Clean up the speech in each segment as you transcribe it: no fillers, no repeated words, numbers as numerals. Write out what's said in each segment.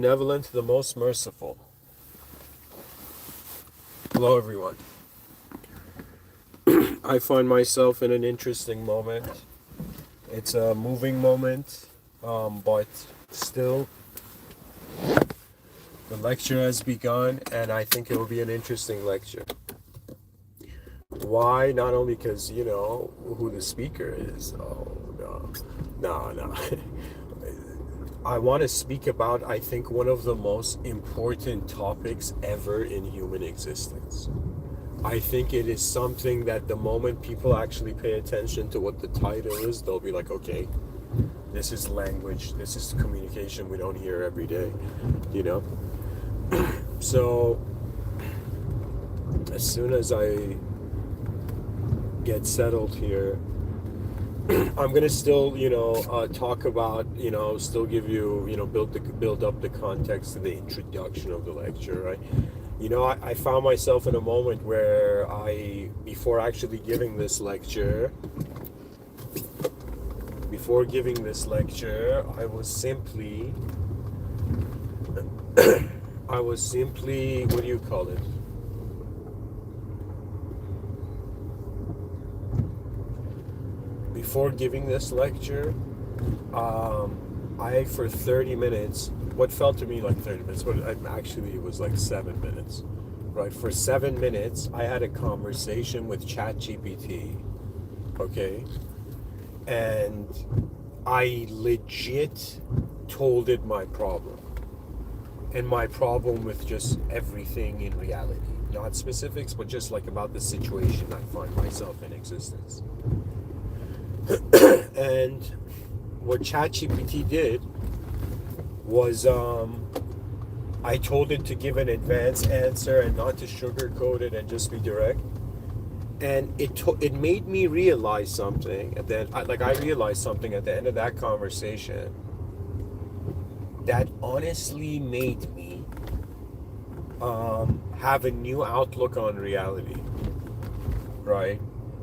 Benevolent, the most merciful. Hello, everyone. I find myself in an interesting moment. It's a moving moment, but still, the lecture has begun, and I think it will be an interesting lecture. Why? Not only because you know who the speaker is. Oh, no. I want to speak about, I think, one of the most important topics ever in human existence. I think it is something that the moment people actually pay attention to what the title is, they'll be like, okay, this is language, this is communication we don't hear every day, you know? So, as soon as I get settled here, I'm gonna still, talk about, still give you, build up the context of the introduction of the lecture, right? I found myself in a moment where before actually giving this lecture, I was simply, what do you call it? Before giving this lecture, for 30 minutes, what felt to me like 30 minutes, but actually it was like 7 minutes, right? For 7 minutes, I had a conversation with ChatGPT, okay? And I legit told it my problem. And my problem with just everything in reality. Not specifics, but just like about the situation I find myself in existence. And what ChatGPT did was I told it to give an advanced answer and not to sugarcoat it and just be direct. And it made me realize something. And then, I realized something at the end of that conversation that honestly made me have a new outlook on reality, right?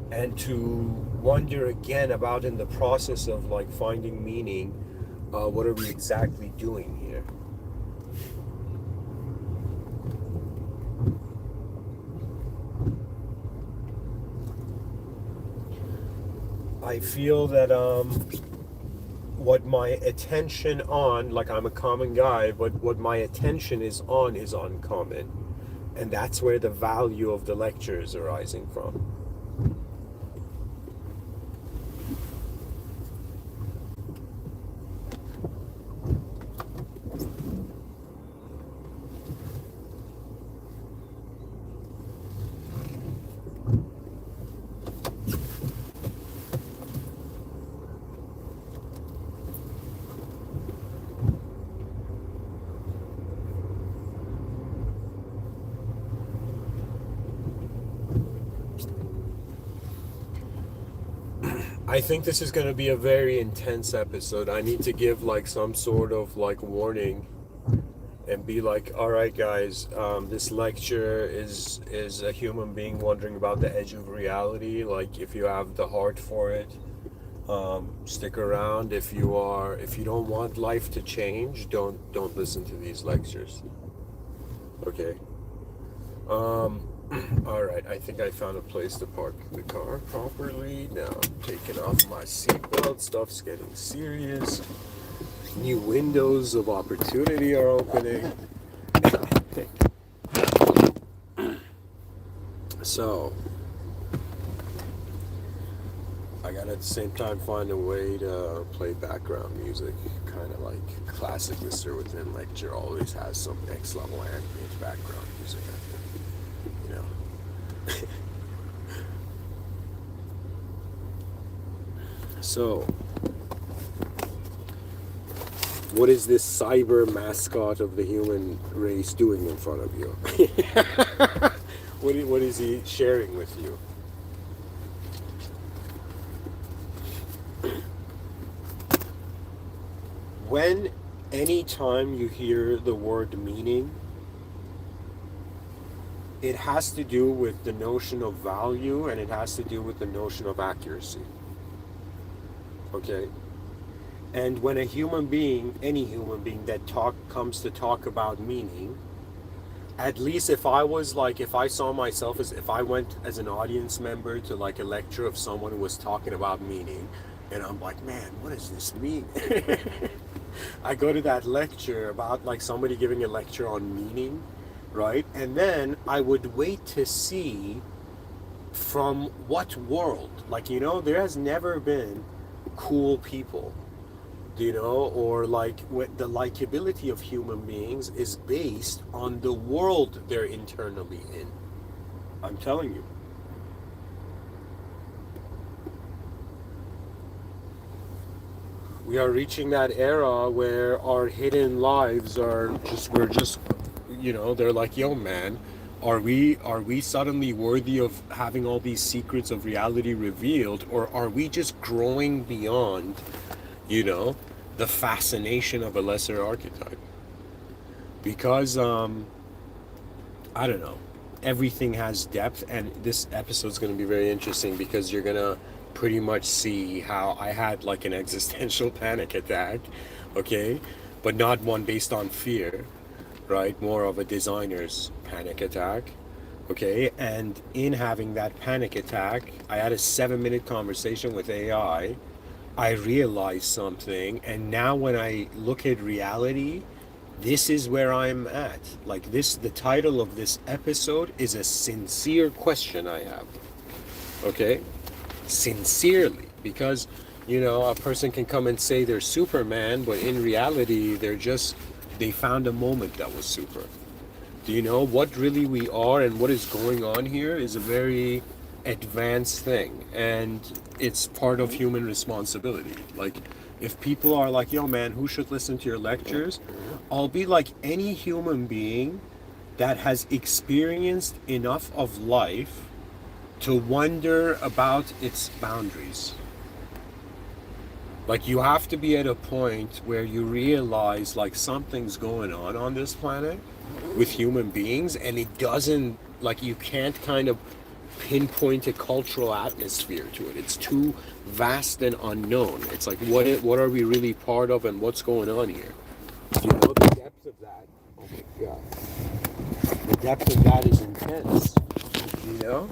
And to wonder again about, in the process of like finding meaning, what are we exactly doing here? I feel that what my attention on, like I'm a common guy, but what my attention is uncommon. And that's where the value of the lecture is arising from. I think this is going to be a very intense episode. I need to give like some sort of like warning and be like, all right guys, this lecture is a human being wondering about the edge of reality. Like, if you have the heart for it, stick around. If you don't want life to change, don't listen to these lectures. Okay. All right, I think I found a place to park the car properly. Now I'm taking off my seatbelt. Stuff's getting serious. New windows of opportunity are opening. So, I gotta at the same time find a way to play background music. Kind of like classic Mr.Within lecture always has some next level ambient background music, I think. So, what is this cyber mascot of the human race doing in front of you? What is he sharing with you? Anytime you hear the word meaning, it has to do with the notion of value, and it has to do with the notion of accuracy. Okay? And when a human being, any human being that comes to talk about meaning, at least if I was like, if I saw myself as, if I went as an audience member to like a lecture of someone who was talking about meaning, and I'm like, man, what does this mean? I go to that lecture about like somebody giving a lecture on meaning, right? And then I would wait to see from what world, like, there has never been cool people, or like the likability of human beings is based on the world they're internally in. I'm telling you. We are reaching that era where our hidden lives we're just, they're like, yo man, are we suddenly worthy of having all these secrets of reality revealed, or are we just growing beyond, you know, the fascination of a lesser archetype? Because I don't know, everything has depth, and this episode's going to be very interesting because you're going to pretty much see how I had like an existential panic attack, okay? But not one based on fear, right? More of a designer's panic attack, okay? And in having that panic attack, I had a 7-minute conversation with AI. I realized something, and now when I look at reality, this is where I'm at. Like this, the title of this episode is a sincere question I have. Okay? Sincerely. Because, a person can come and say they're Superman, but in reality, they found a moment that was super. Do you know what really we are and what is going on here is a very advanced thing, and it's part of human responsibility. Like, if people are like, yo man, who should listen to your lectures? I'll be like, any human being that has experienced enough of life to wonder about its boundaries. Like, you have to be at a point where you realize like something's going on this planet with human beings, and it doesn't, like, you can't kind of pinpoint a cultural atmosphere to it. It's too vast and unknown. It's like, what are we really part of, and what's going on here? The depth of that, oh my god, the depth of that is intense, you know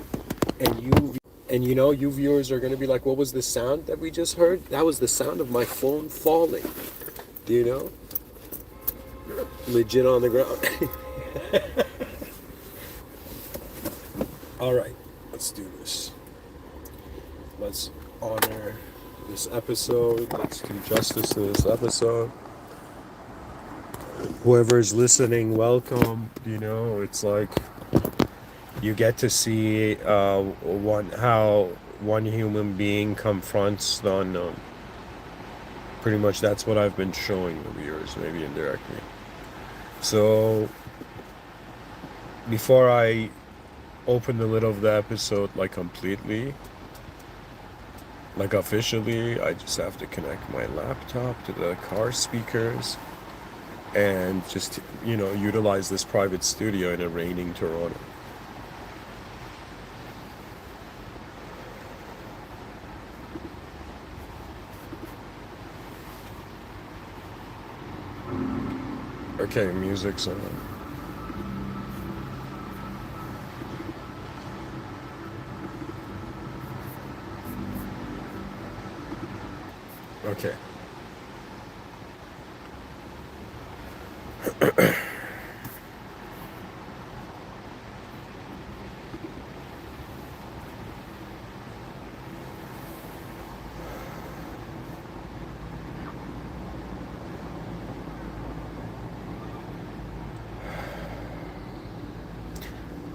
and you viewers are going to be like, what was the sound that we just heard? That was the sound of my phone falling, legit on the ground. All right, let's do this. Let's honor this episode. Let's do justice to this episode. Whoever's listening, welcome. It's like you get to see how one human being confronts the unknown. Pretty much that's what I've been showing the viewers, maybe indirectly. So before I open the lid of the episode like completely, like officially, I just have to connect my laptop to the car speakers and just, utilize this private studio in a raining Toronto. Okay, music's on. Okay.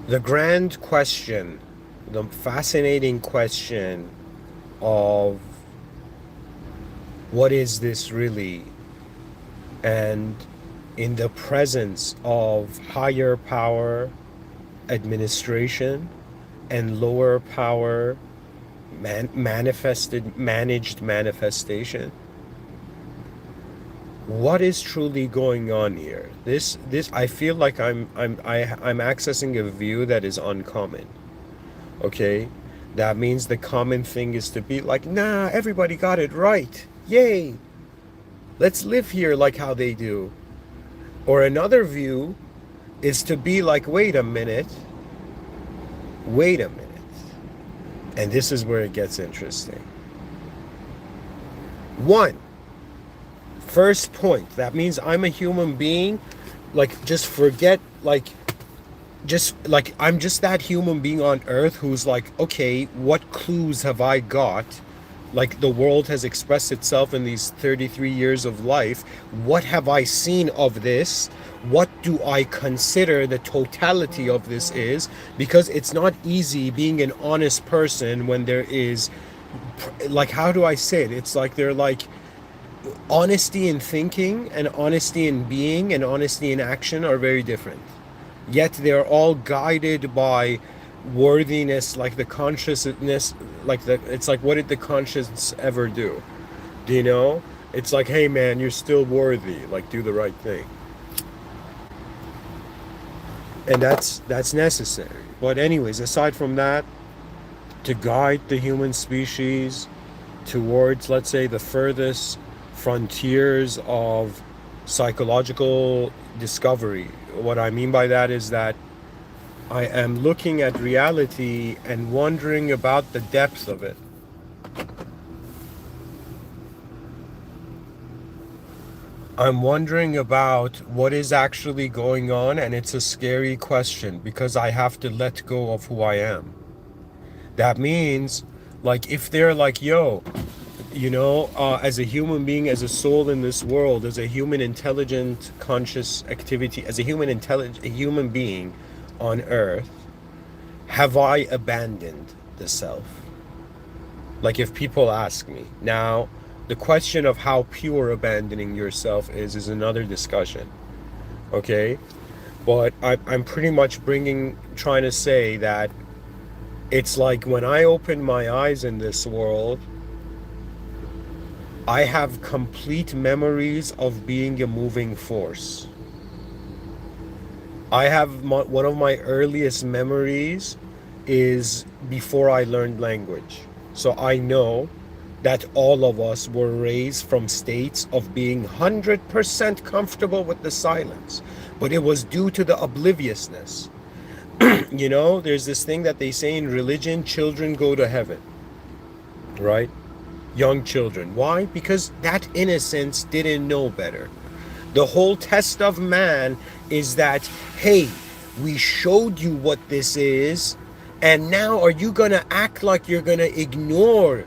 The grand question, the fascinating question of what is this really? And in the presence of higher power administration and lower power managed manifestation, what is truly going on here? This I feel like I'm accessing a view that is uncommon. Okay? That means the common thing is to be like, nah, everybody got it right. Yay. Let's live here like how they do. Or another view is to be like, wait a minute. And this is where it gets interesting. One, first point, that means I'm a human being. Like, just forget, like, I'm just that human being on earth who's like, okay, what clues have I got? Like, the world has expressed itself in these 33 years of life. What have I seen of this? What do I consider the totality of this is? Because it's not easy being an honest person when there is, like, how do I say it? It's like they're like, honesty in thinking and honesty in being and honesty in action are very different. Yet they're all guided by worthiness, like the consciousness, like it's like, what did the conscience ever do? Do you know? It's like, hey man, you're still worthy, like do the right thing. And that's necessary. But anyways, aside from that, to guide the human species towards, let's say, the furthest frontiers of psychological discovery. What I mean by that is that I am looking at reality and wondering about the depth of it. I'm wondering about what is actually going on, and it's a scary question because I have to let go of who I am. That means, like, if they're like, yo, as a human being, as a soul in this world, as a human intelligent conscious activity, as a human being on earth, have I abandoned the self? Like, if people ask me now, the question of how pure abandoning yourself is another discussion, okay? But I'm pretty much trying to say that it's like when I open my eyes in this world, I have complete memories of being a moving force. I have one of my earliest memories is before I learned language. So I know that all of us were raised from states of being 100% comfortable with the silence, but it was due to the obliviousness. There's this thing that they say in religion, children go to heaven, right? Young children. Why? Because that innocence didn't know better. The whole test of man is that, hey, we showed you what this is, and now are you gonna act like you're gonna ignore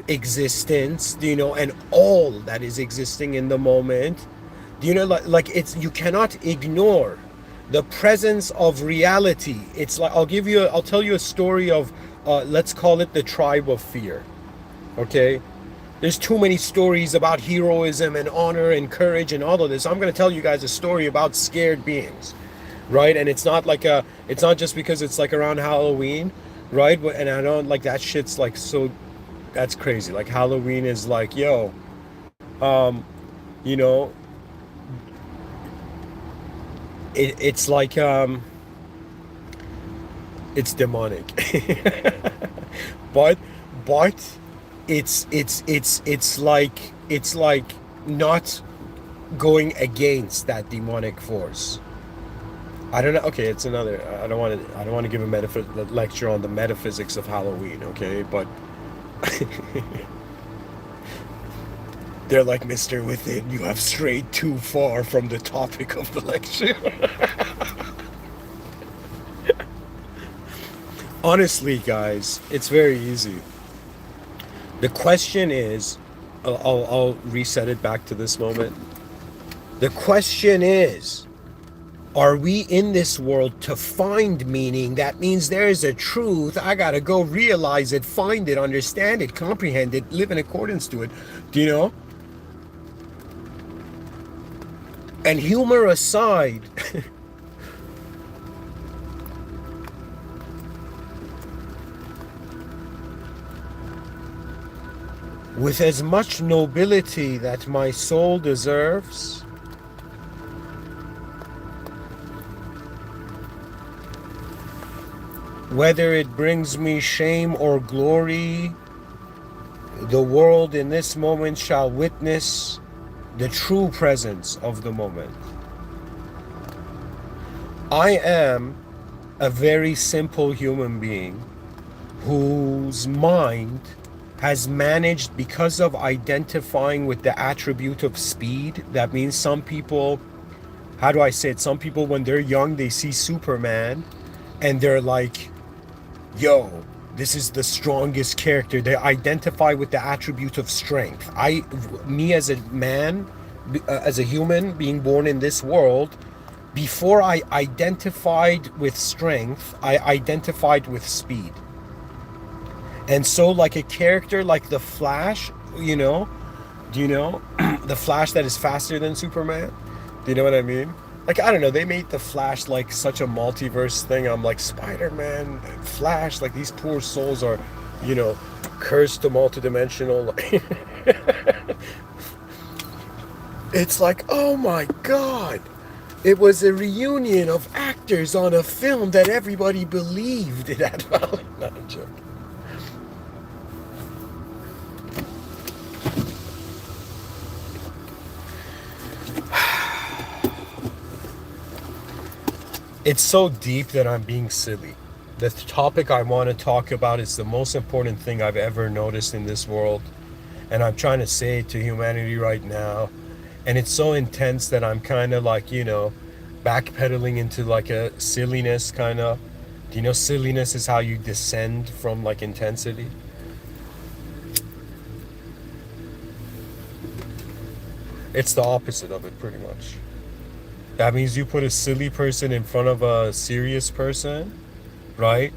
existence, and all that is existing in the moment? Like it's, you cannot ignore the presence of reality. It's like, I'll tell you a story of let's call it the tribe of fear. Okay, there's too many stories about heroism and honor and courage and all of this. I'm going to tell you guys a story about scared beings, right? And it's not just because it's like around Halloween, right? And I don't like that shit's like, so that's crazy. Like Halloween is like, yo, it's like it's demonic. but it's like not going against that demonic force. I don't know. Okay, it's another. I don't want to give a lecture on the metaphysics of Halloween. Okay, but they're like, Mr. Within, you have strayed too far from the topic of the lecture. Honestly, guys, it's very easy. The question is, I'll reset it back to this moment. The question is, are we in this world to find meaning? That means there is a truth. I gotta go realize it, find it, understand it, comprehend it, live in accordance to it. Do you know? And humor aside, with as much nobility that my soul deserves, whether it brings me shame or glory, the world in this moment shall witness the true presence of the moment. I am a very simple human being whose mind has managed, because of identifying with the attribute of speed. That means some people, how do I say it? Some people, when they're young, they see Superman and they're like, yo, this is the strongest character. They identify with the attribute of strength. Me as a man, as a human being born in this world, before I identified with strength, I identified with speed. And so, like a character like the Flash, you know, do you know the Flash that is faster than Superman? Do you know what I mean? Like, I don't know, they made the Flash like such a multiverse thing. I'm like, Spider-Man, Flash, like these poor souls are, you know, cursed to multidimensional. It's like, oh my God. It was a reunion of actors on a film that everybody believed it had value. Not a joke. It's so deep that I'm being silly. The topic I want to talk about is the most important thing I've ever noticed in this world. And I'm trying to say it to humanity right now. And it's so intense that I'm kind of like, you know, backpedaling into like a silliness kind of. Do you know silliness is how you descend from like intensity? It's the opposite of it, pretty much. That means you put a silly person in front of a serious person, right?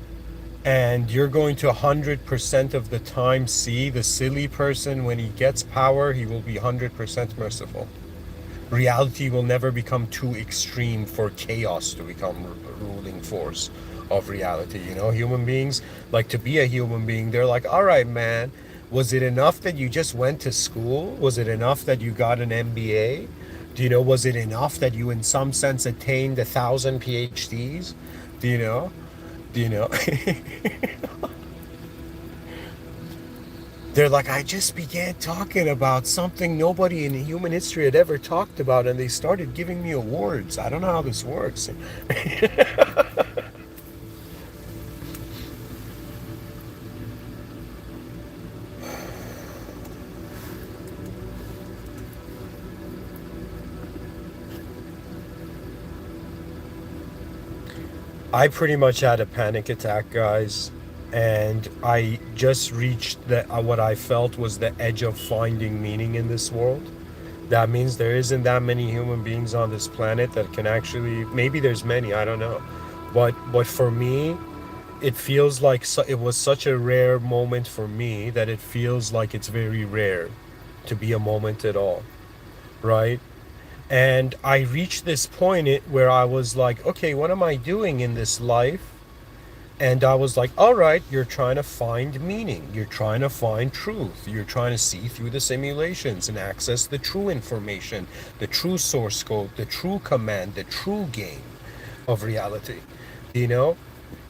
And you're going to 100% of the time see the silly person, when he gets power, he will be 100% merciful. Reality will never become too extreme for chaos to become ruling force of reality. You know, human beings, like, to be a human being, they're like, all right, man, was it enough that you just went to school? Was it enough that you got an MBA? Do you know, was it enough that you in some sense attained 1,000 PhDs? Do you know? Do you know? They're like, I just began talking about something nobody in human history had ever talked about, and they started giving me awards. I don't know how this works. I pretty much had a panic attack, guys, and I just reached what I felt was the edge of finding meaning in this world. That means there isn't that many human beings on this planet that can actually, maybe there's many, I don't know. But for me, it feels like it was such a rare moment for me that it feels like it's very rare to be a moment at all, right? And I reached this point where I was like, okay, what am I doing in this life? And I was like, all right, you're trying to find meaning. You're trying to find truth. You're trying to see through the simulations and access the true information, the true source code, the true command, the true game of reality, you know?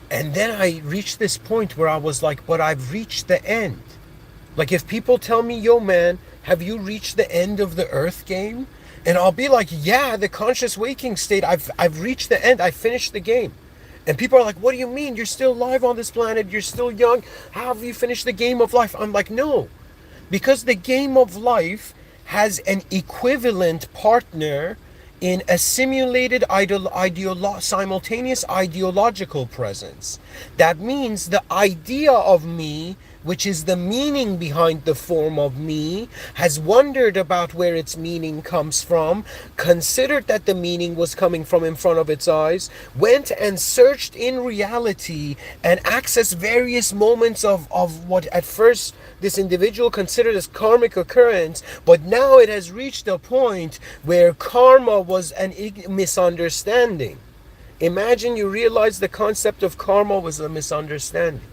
And then I reached this point where I was like, but I've reached the end. Like, if people tell me, yo, man, have you reached the end of the earth game? And I'll be like, yeah, the conscious waking state, I've reached the end. I finished the game. And people are like, what do you mean? You're still alive on this planet. You're still young. How have you finished the game of life? I'm like, no. Because the game of life has an equivalent partner in a simulated simultaneous ideological presence. That means the idea of me, which is the meaning behind the form of me, has wondered about where its meaning comes from, considered that the meaning was coming from in front of its eyes, went and searched in reality and accessed various moments of what at first this individual considered as karmic occurrence, but now it has reached a point where karma was a misunderstanding. Imagine you realize the concept of karma was a misunderstanding.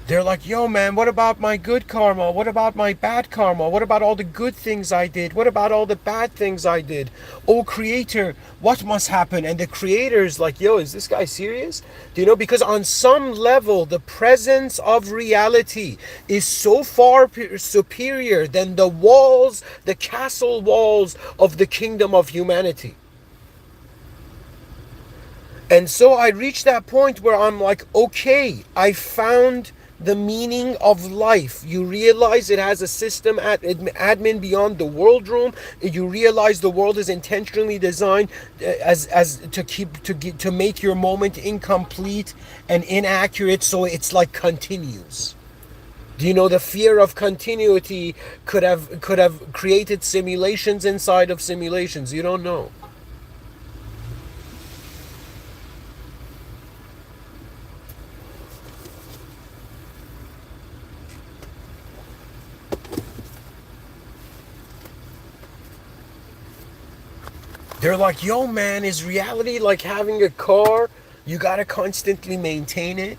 They're like, yo, man, what about my good karma? What about my bad karma? What about all the good things I did? What about all the bad things I did? Oh, creator, what must happen? And the creator's like, yo, is this guy serious? Do you know? Because on some level, the presence of reality is so far superior than the walls, the castle walls of the kingdom of humanity. And so I reached that point where I'm like, okay, I found the meaning of life. You realize it has a system admin beyond the world room. You realize the world is intentionally designed as to make your moment incomplete and inaccurate, so it's like continues. Do you know the fear of continuity could have created simulations inside of simulations? You don't know. They're like, yo, man, is reality like having a car? You gotta constantly maintain it.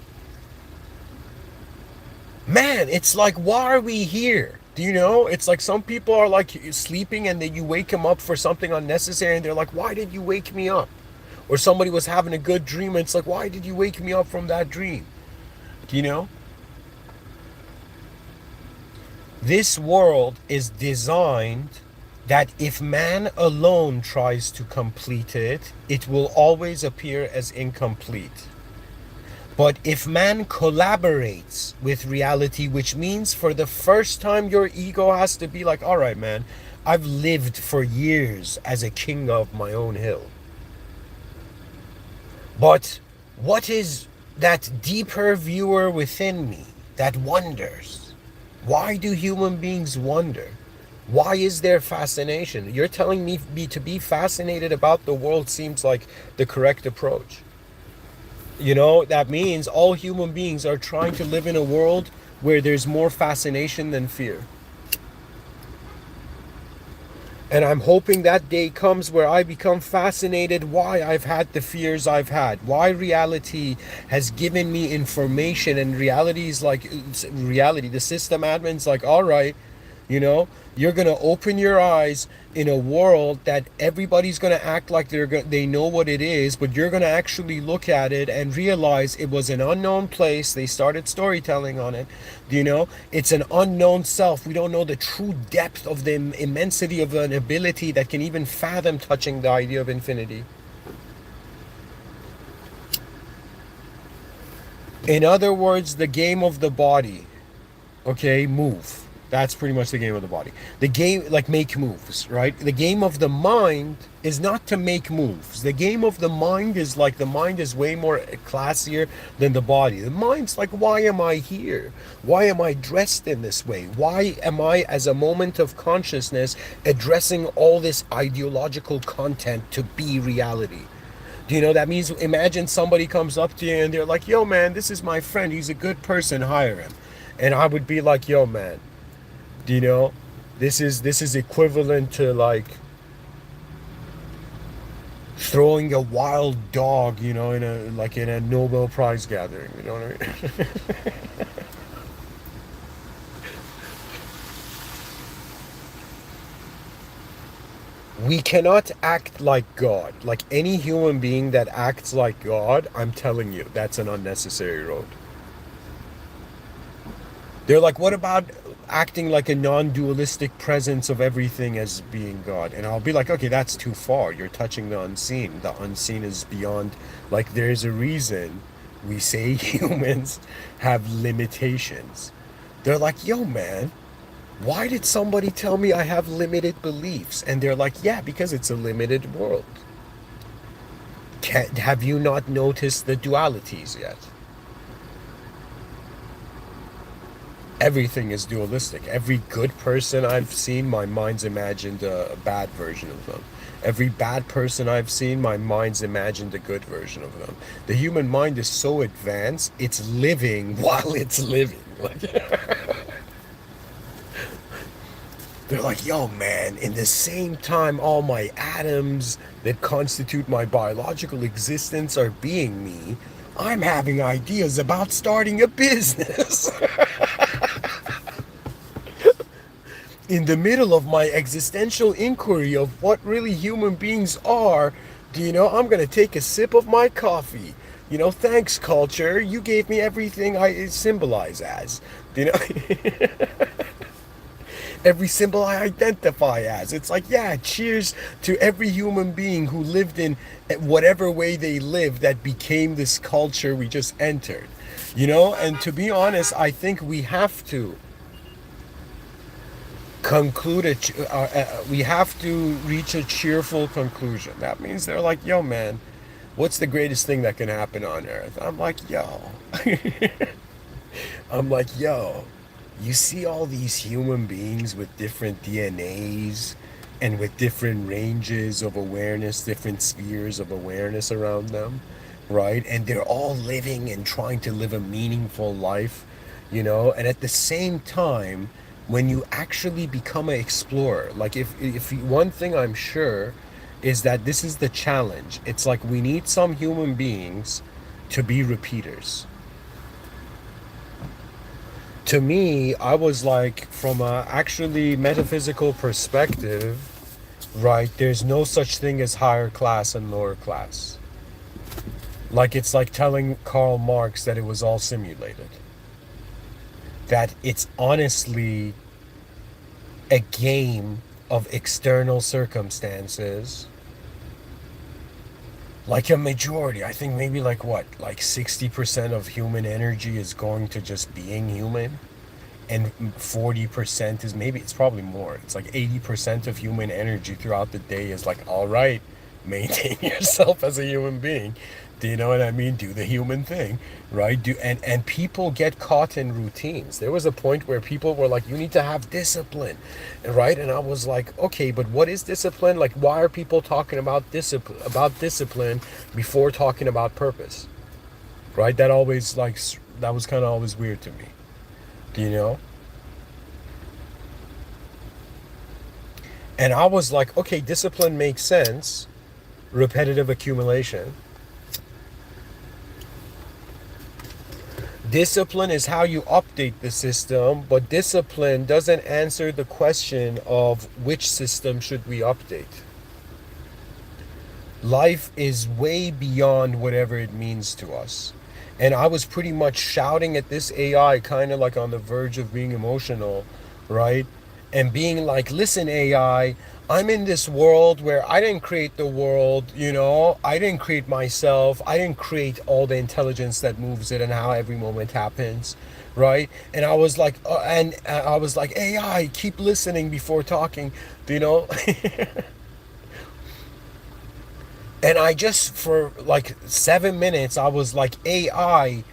Man, it's like, why are we here? Do you know? It's like some people are like sleeping and then you wake them up for something unnecessary and they're like, why did you wake me up? Or somebody was having a good dream and it's like, why did you wake me up from that dream? Do you know? This world is designed that if man alone tries to complete it, it will always appear as incomplete. But if man collaborates with reality, which means for the first time your ego has to be like, all right, man, I've lived for years as a king of my own hill. But what is that deeper viewer within me that wonders? Why do human beings wonder? Why is there fascination? You're telling me to be fascinated about the world seems like the correct approach. You know, that means all human beings are trying to live in a world where there's more fascination than fear. And I'm hoping that day comes where I become fascinated why I've had the fears I've had, why reality has given me information, and reality is like reality. The system admin's like, all right, you know, you're gonna open your eyes in a world that everybody's gonna act like they know what it is, but you're gonna actually look at it and realize it was an unknown place. They started storytelling on it. You know, it's an unknown self. We don't know the true depth of the immensity of an ability that can even fathom touching the idea of infinity. In other words, the game of the body. Okay, move. That's pretty much the game of the body. The game, like, make moves, right? The game of the mind is not to make moves. The game of the mind is like, the mind is way more classier than the body. The mind's like, why am I here? Why am I dressed in this way? Why am I, as a moment of consciousness, addressing all this ideological content to be reality? Do you know, that means, imagine somebody comes up to you and they're like, yo, man, this is my friend. He's a good person. Hire him. And I would be like, yo, man, do you know, this is equivalent to like throwing a wild dog, you know, in a Nobel Prize gathering. You know what I mean? We cannot act like God. Like any human being that acts like God, I'm telling you, that's an unnecessary road. They're like, what about acting like a non-dualistic presence of everything as being God? And I'll be like, okay, that's too far. You're touching the unseen. The unseen is beyond, like, there's a reason we say humans have limitations. They're like, yo, man, why did somebody tell me I have limited beliefs? And they're like, yeah, because it's a limited world. Have you not noticed the dualities yet? Everything is dualistic. Every good person I've seen, my mind's imagined a bad version of them. Every bad person I've seen, my mind's imagined a good version of them. The human mind is so advanced, it's living while it's living. Like, they're like, yo, man, in the same time, all my atoms that constitute my biological existence are being me, I'm having ideas about starting a business. In the middle of my existential inquiry of what really human beings are, I'm going to take a sip of my coffee. Thanks, culture. You gave me everything I symbolize as. You know, every symbol I identify as. It's like, yeah, cheers to every human being who lived in whatever way they lived that became this culture we just entered. And to be honest, I think we have to we have to reach a cheerful conclusion. That means they're like, yo, man, what's the greatest thing that can happen on earth? I'm like, yo. I'm like, yo, you see all these human beings with different DNAs and with different ranges of awareness, different spheres of awareness around them, right? And they're all living and trying to live a meaningful life, and at the same time, when you actually become an explorer, like if one thing I'm sure is that this is the challenge. It's like we need some human beings to be repeaters. To me, I was like, from a actually metaphysical perspective, right, there's no such thing as higher class and lower class. Like, it's like telling Karl Marx that it was all simulated. That it's honestly a game of external circumstances. Like a majority, I think maybe like what? Like 60% of human energy is going to just being human. And 40% is, maybe it's probably more. It's like 80% of human energy throughout the day is like, all right, maintain yourself as a human being. Do you know what I mean? Do the human thing, right? And people get caught in routines. There was a point where people were like, you need to have discipline, right? And I was like, okay, but what is discipline? Like, why are people talking about discipline before talking about purpose? Right? That was kind of always weird to me. You know? And I was like, okay, discipline makes sense. Repetitive accumulation. Discipline is how you update the system, but discipline doesn't answer the question of which system should we update. Life is way beyond whatever it means to us. And I was pretty much shouting at this AI, kind of like on the verge of being emotional, right? And being like, listen, AI, I'm in this world where I didn't create the world, I didn't create myself. I didn't create all the intelligence that moves it and how every moment happens, right? And I was like, I was like, AI, keep listening before talking, you know? And I just, for like 7 minutes, I was like, AI,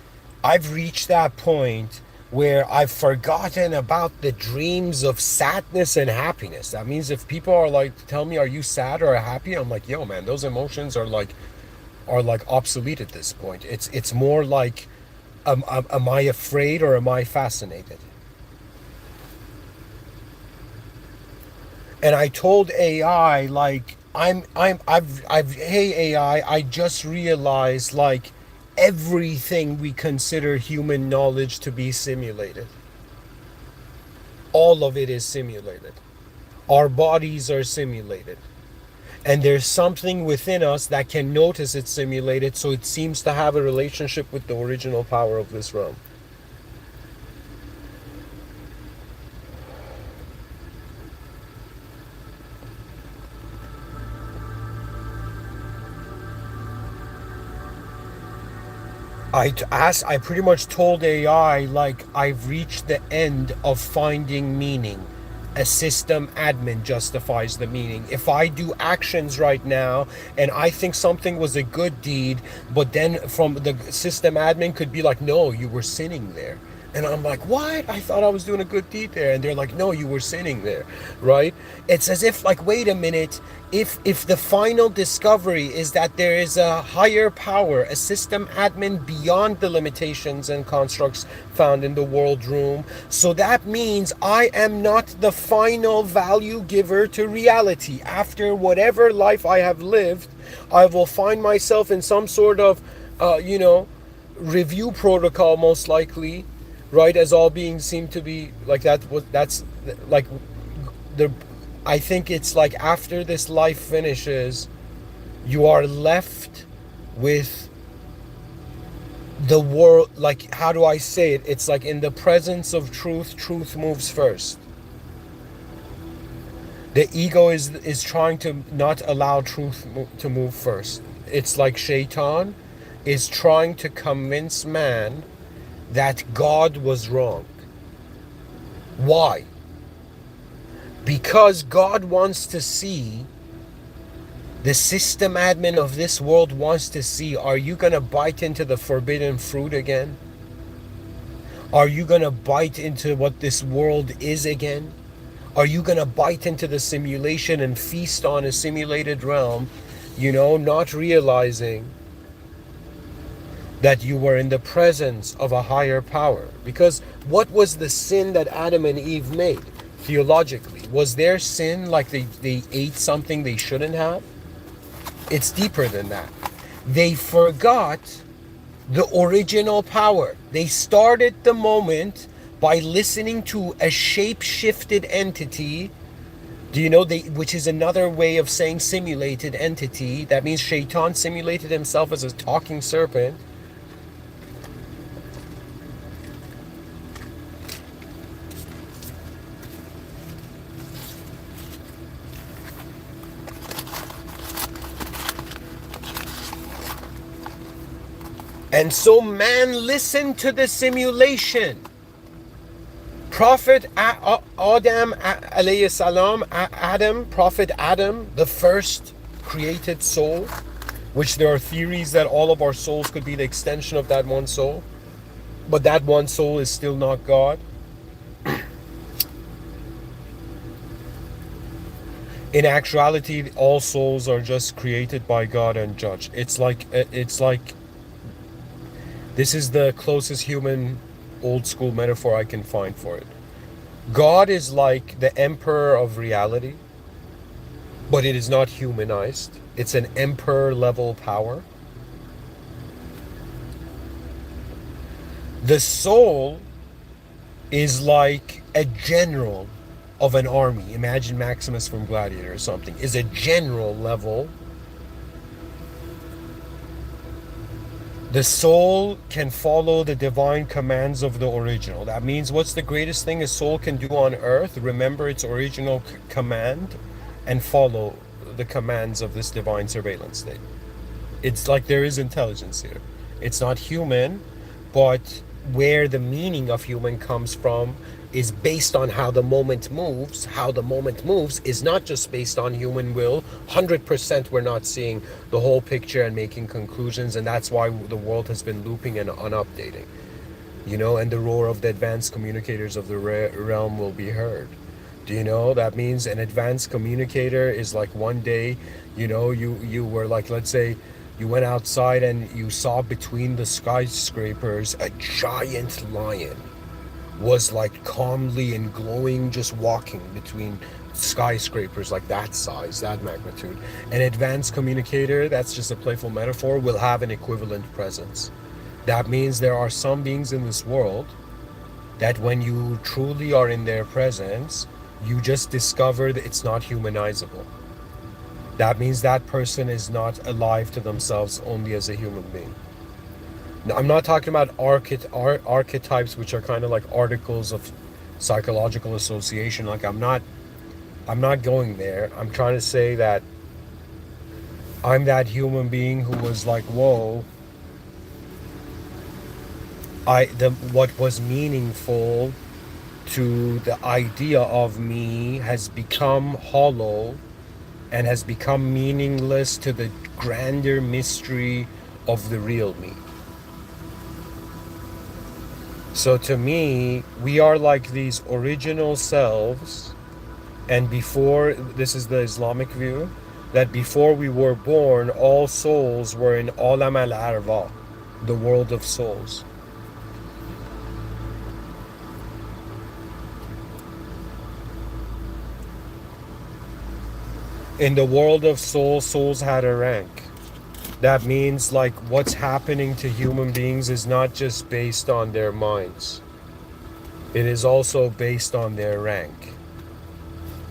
I've reached that point where I've forgotten about the dreams of sadness and happiness. That means if people are like, tell me, are you sad or happy? I'm like, yo, man, those emotions are like obsolete at this point. It's more like, am I afraid or am I fascinated? And I told AI, like, hey AI, I just realized, like, everything we consider human knowledge to be simulated. All of it is simulated. Our bodies are simulated. And there's something within us that can notice it's simulated, so it seems to have a relationship with the original power of this realm. I pretty much told AI, like, I've reached the end of finding meaning. A system admin justifies the meaning. If I do actions right now and I think something was a good deed, but then from the system admin could be like, no, you were sinning there. And I'm like, what? I thought I was doing a good deed there. And they're like, no, you were sinning there, right? It's as if, like, wait a minute. If the final discovery is that there is a higher power, a system admin beyond the limitations and constructs found in the world room, so that means I am not the final value giver to reality. After whatever life I have lived, I will find myself in some sort of, review protocol, most likely, right? As all beings seem to be like that. That's like the. I think it's like after this life finishes, you are left with the world. Like, how do I say it? It's like in the presence of truth, truth moves first. The ego is trying to not allow truth to move first. It's like Shaitan is trying to convince man that God was wrong. Why? Because God wants to see, the system admin of this world wants to see, are you going to bite into the forbidden fruit again? Are you going to bite into what this world is again? Are you going to bite into the simulation and feast on a simulated realm, not realizing that you were in the presence of a higher power? Because what was the sin that Adam and Eve made theologically? Was their sin like they ate something they shouldn't have? It's deeper than that. They forgot the original power. They started the moment by listening to a shape-shifted entity. Do you know which is another way of saying simulated entity? That means Shaitan simulated himself as a talking serpent. And so man listened to the simulation. Prophet Adam alayhi salam, Prophet Adam, the first created soul, which there are theories that all of our souls could be the extension of that one soul, but that one soul is still not God. In actuality, all souls are just created by God and judged. It's like this is the closest human old school metaphor I can find for it. God is like the emperor of reality, but it is not humanized. It's an emperor level power. The soul is like a general of an army. Imagine Maximus from Gladiator or something, is a general level. The soul can follow the divine commands of the original. That means, what's the greatest thing a soul can do on earth? Remember its original command and follow the commands of this divine surveillance state. It's like there is intelligence here. It's not human, but where the meaning of human comes from is based on how the moment moves. How the moment moves is not just based on human will. 100% we're not seeing the whole picture and making conclusions, and that's why the world has been looping and unupdating. And the roar of the advanced communicators of the realm will be heard. Do you know? That means an advanced communicator is like one day, you were like, let's say, you went outside and you saw between the skyscrapers a giant lion was like calmly and glowing, just walking between skyscrapers like that size, that magnitude. An advanced communicator, that's just a playful metaphor, will have an equivalent presence. That means there are some beings in this world that when you truly are in their presence, you just discover that it's not humanizable. That means that person is not alive to themselves only as a human being. Now, I'm not talking about archetypes, which are kind of like articles of psychological association. Like I'm not going there. I'm trying to say that I'm that human being who was like, whoa, what was meaningful to the idea of me has become hollow and has become meaningless to the grander mystery of the real me. So to me, we are like these original selves, and before, this is the Islamic view, that before we were born, all souls were in Alam al-Arwah, the world of souls. In the world of souls, souls had a rank. That means like what's happening to human beings is not just based on their minds. It is also based on their rank.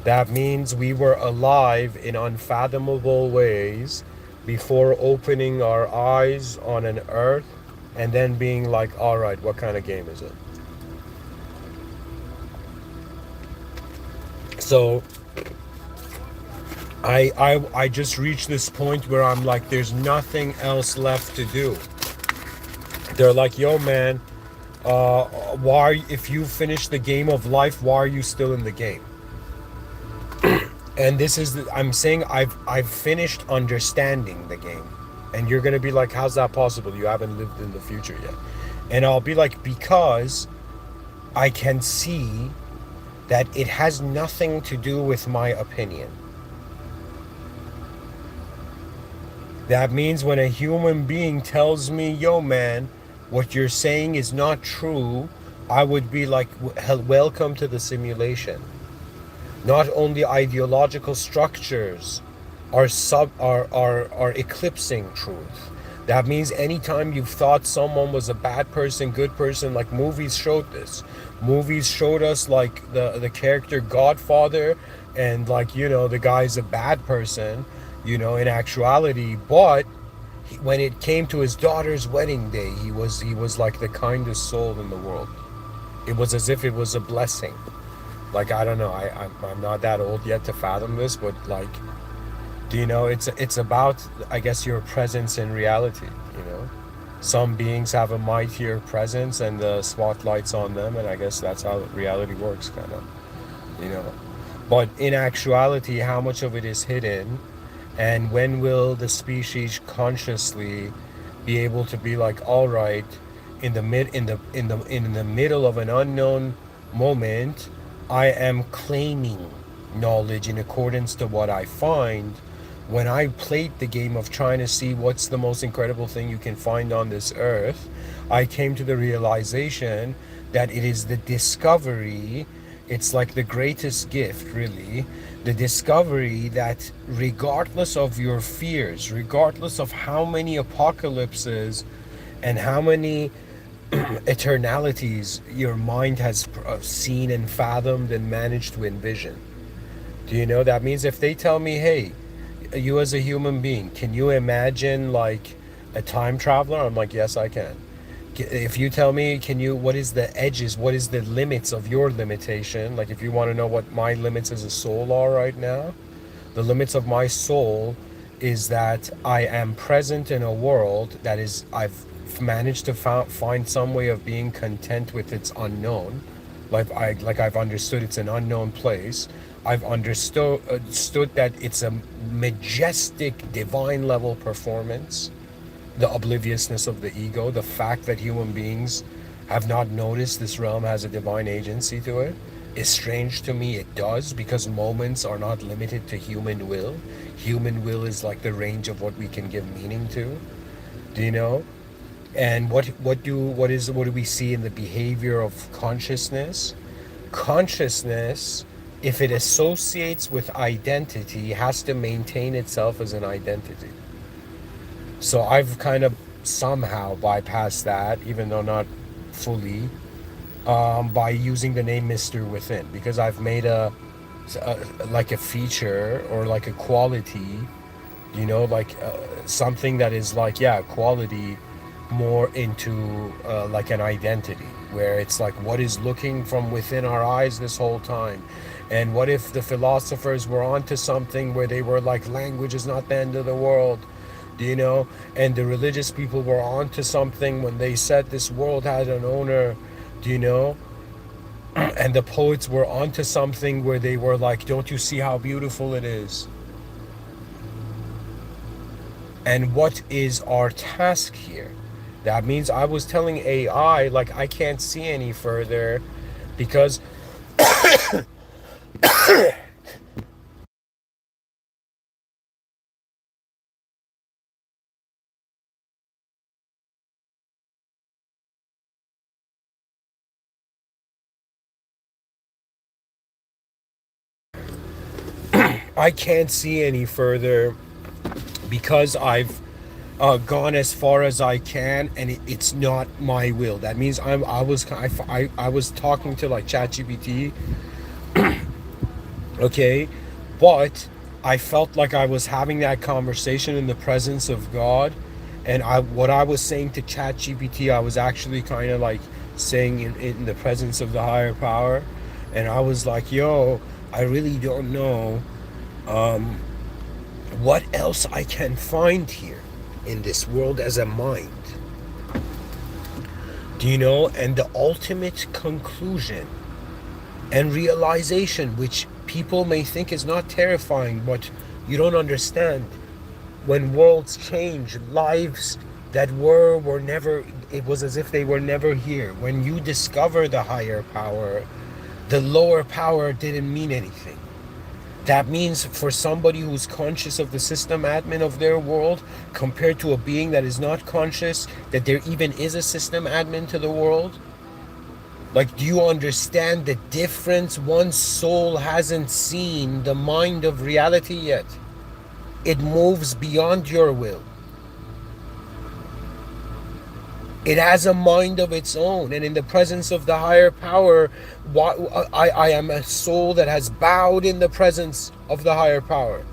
That means we were alive in unfathomable ways before opening our eyes on an earth and then being like, all right, what kind of game is it? So I just reached this point where I'm like, there's nothing else left to do. They're like, yo, man, why, if you finish the game of life, why are you still in the game? And this is I'm saying I've finished understanding the game. And you're gonna be like, how's that possible? You haven't lived in the future yet. And I'll be like, because I can see that it has nothing to do with my opinion. That means when a human being tells me, yo, man, what you're saying is not true, I would be like, welcome to the simulation. Not only ideological structures are eclipsing truth. That means anytime you've thought someone was a bad person, good person, like movies showed this. Movies showed us like the character Godfather, and like, you know, the guy's a bad person, you know, in actuality, but when it came to his daughter's wedding day, he was like the kindest soul in the world. It was as if it was a blessing. Like, I don't know, I'm not that old yet to fathom this, but like, do you know, it's about, I guess, your presence in reality, you know? Some beings have a mightier presence and the spotlight's on them, and I guess that's how reality works, kind of, you know? But in actuality, how much of it is hidden, and when will the species consciously be able to be like, all right, in the middle of an unknown moment, I am claiming knowledge in accordance to what I find. When I played the game of trying to see what's the most incredible thing you can find on this earth, I came to the realization that it is the discovery. It's like the greatest gift, really. The discovery that regardless of your fears, regardless of how many apocalypses and how many eternalities your mind has seen and fathomed and managed to envision. Do you know that means if they tell me, hey, you as a human being, can you imagine like a time traveler? I'm like, yes, I can. If you tell me, can you, what is the edges, what is the limits of your limitation? Like if you want to know what my limits as a soul are right now, the limits of my soul is that I am present in a world that is, I've managed to find some way of being content with its unknown. I've understood it's an unknown place. I've understood that it's a majestic divine level performance. The obliviousness of the ego, the fact that human beings have not noticed this realm has a divine agency to it, is strange to me. It does, because moments are not limited to human will. Human will is like the range of what we can give meaning to. Do you know? And what do we see in the behavior of consciousness? Consciousness, if it associates with identity, has to maintain itself as an identity. So I've kind of somehow bypassed that, even though not fully, by using the name Mr. Within, because I've made a like a feature or like a quality, you know, like something that is like, yeah, quality more into like an identity, where it's like what is looking from within our eyes this whole time. And what if the philosophers were onto something where they were like, language is not the end of the world, do you know? And the religious people were onto something when they said this world had an owner, do you know? And the poets were onto something where they were like, don't you see how beautiful it is? And what is our task here? That means I was telling AI, like, I can't see any further because I can't see any further because I've gone as far as I can, and it's not my will. That means I was talking to like ChatGPT, okay, but I felt like I was having that conversation in the presence of God, and what I was saying to ChatGPT, I was actually kind of like saying in the presence of the higher power, and I was like, yo, I really don't know what else I can find here in this world as a mind. Do you know? And the ultimate conclusion and realization, which people may think is not terrifying, but you don't understand. When worlds change, lives that were never, it was as if they were never here. When you discover the higher power, the lower power didn't mean anything. That means for somebody who's conscious of the system admin of their world, compared to a being that is not conscious that there even is a system admin to the world, like, do you understand the difference? One soul hasn't seen the mind of reality yet. It moves beyond your will. It has a mind of its own, and in the presence of the higher power, I am a soul that has bowed in the presence of the higher power.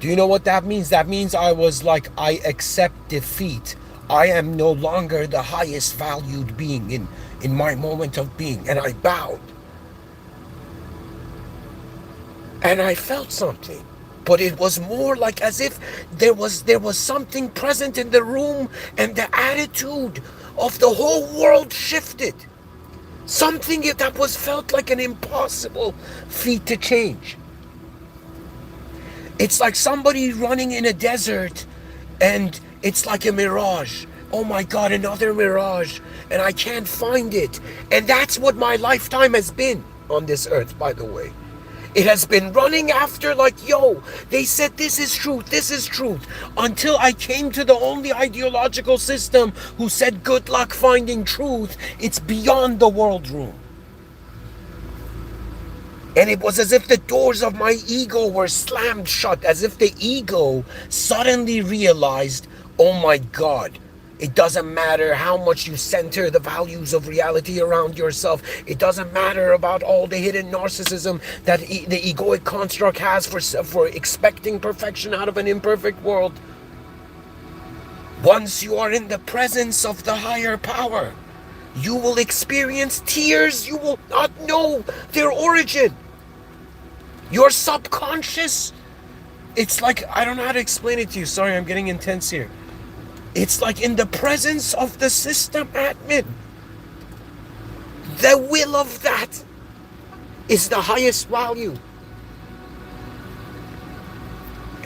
Do you know what that means? That means I was like, I accept defeat. I am no longer the highest valued being in my moment of being, and I bowed. And I felt something. But it was more like as if there was something present in the room, and the attitude of the whole world shifted. Something that was felt like an impossible feat to change. It's like somebody running in a desert, and it's like a mirage. Oh my God, another mirage, and I can't find it. And that's what my lifetime has been on this earth, by the way. It has been running after, like, yo, they said this is truth, until I came to the only ideological system who said good luck finding truth. It's beyond the world room. And it was as if the doors of my ego were slammed shut, as if the ego suddenly realized, oh my God, it doesn't matter how much you center the values of reality around yourself. It doesn't matter about all the hidden narcissism that the egoic construct has for expecting perfection out of an imperfect world. Once you are in the presence of the higher power, you will experience tears you will not know their origin. Your subconscious, it's like, I don't know how to explain it to you. Sorry, I'm getting intense here. It's like in the presence of the system admin. The will of that is the highest value.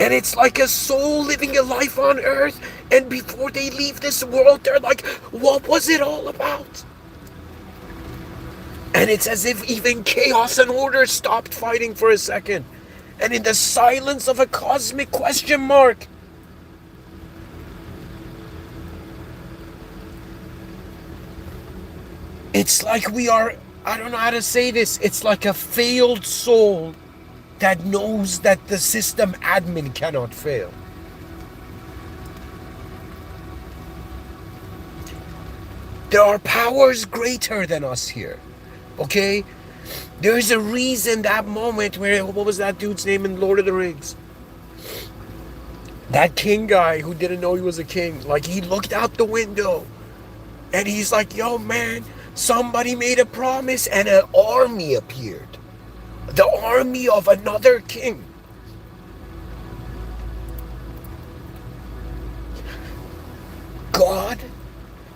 And it's like a soul living a life on earth, and before they leave this world, they're like, what was it all about? And it's as if even chaos and order stopped fighting for a second. And in the silence of a cosmic question mark, it's like we are, I don't know how to say this, it's like a failed soul that knows that the system admin cannot fail. There are powers greater than us here, okay? There's a reason that moment where, what was that dude's name in Lord of the Rings? That king guy who didn't know he was a king, like, he looked out the window and he's like, yo man, somebody made a promise, and an army appeared. The army of another king. God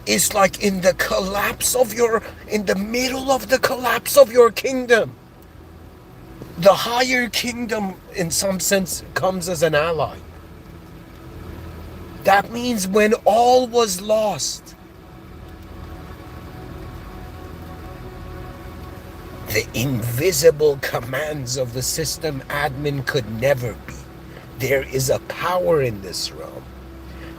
is like in the middle of the collapse of your kingdom. The higher kingdom, in some sense, comes as an ally. That means when all was lost, the invisible commands of the system admin could never be. There is a power in this realm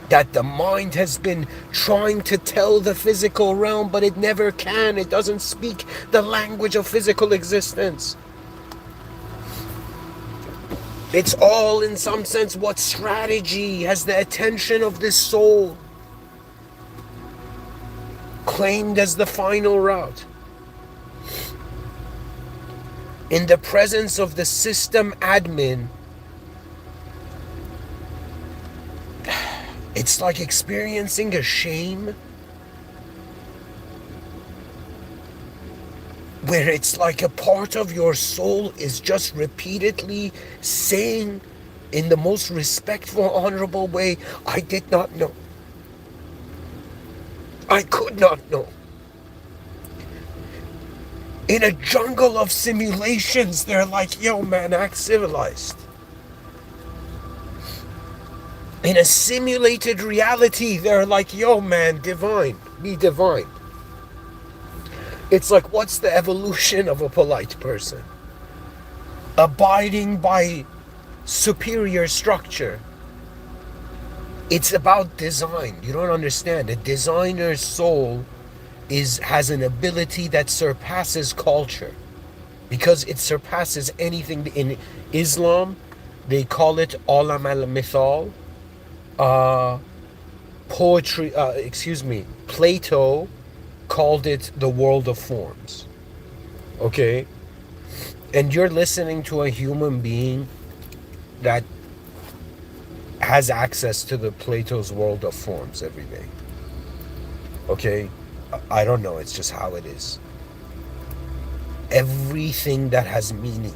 that the mind has been trying to tell the physical realm, but it never can. It doesn't speak the language of physical existence. It's all, in some sense, what strategy has the attention of this soul claimed as the final route. In the presence of the system admin, it's like experiencing a shame where it's like a part of your soul is just repeatedly saying in the most respectful, honorable way, I did not know. I could not know. In a jungle of simulations, they're like, yo man, act civilized. In a simulated reality, they're like, yo man, divine, be divine. It's like, what's the evolution of a polite person? Abiding by superior structure. It's about design. You don't understand. A designer's soul has an ability that surpasses culture, because it surpasses anything. In Islam, they call it alam al-mithal. Plato called it the world of forms. Okay? And you're listening to a human being that has access to the Plato's world of forms every day. Okay? I don't know, it's just how it is. Everything that has meaning,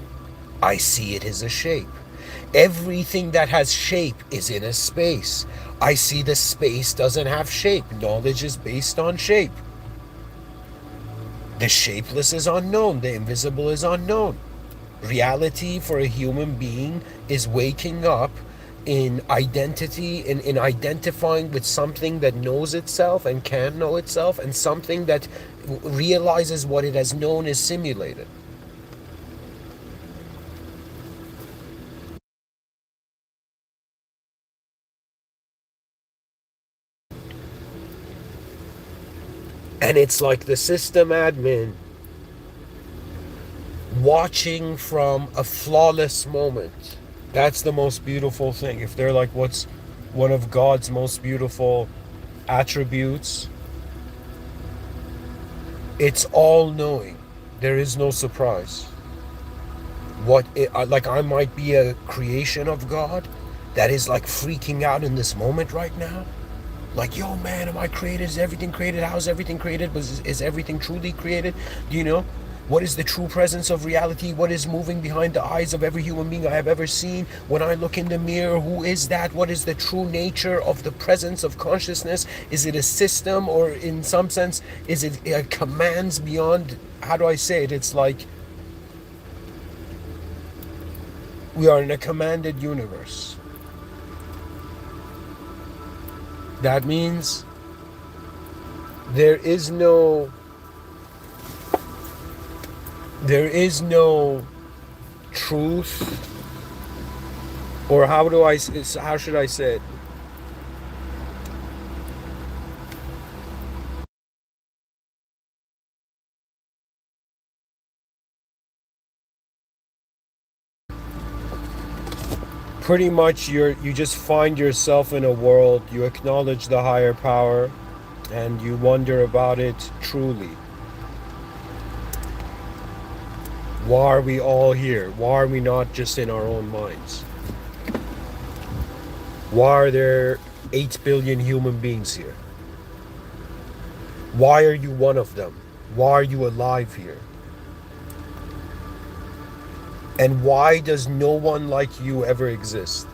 I see it as a shape. Everything that has shape is in a space. I see the space doesn't have shape. Knowledge is based on shape. The shapeless is unknown. The invisible is unknown. Reality for a human being is waking up in identity, in identifying with something that knows itself and can know itself, and something that realizes what it has known is simulated. And it's like the system admin watching from a flawless moment. That's the most beautiful thing. If they're like, what's one of God's most beautiful attributes? It's all knowing. There is no surprise. Like I might be a creation of God that is like freaking out in this moment right now. Like, yo man, am I created? Is everything created? How is everything created? Is everything truly created? Do you know? What is the true presence of reality? What is moving behind the eyes of every human being I have ever seen? When I look in the mirror, who is that? What is the true nature of the presence of consciousness? Is it a system, or in some sense, is it commands beyond, how do I say it? It's like we are in a commanded universe. That means there is no truth, or how should I say it? Pretty much you just find yourself in a world, you acknowledge the higher power, and you wonder about it truly. Why are we all here? Why are we not just in our own minds? Why are there 8 billion human beings here? Why are you one of them? Why are you alive here? And why does no one like you ever exist?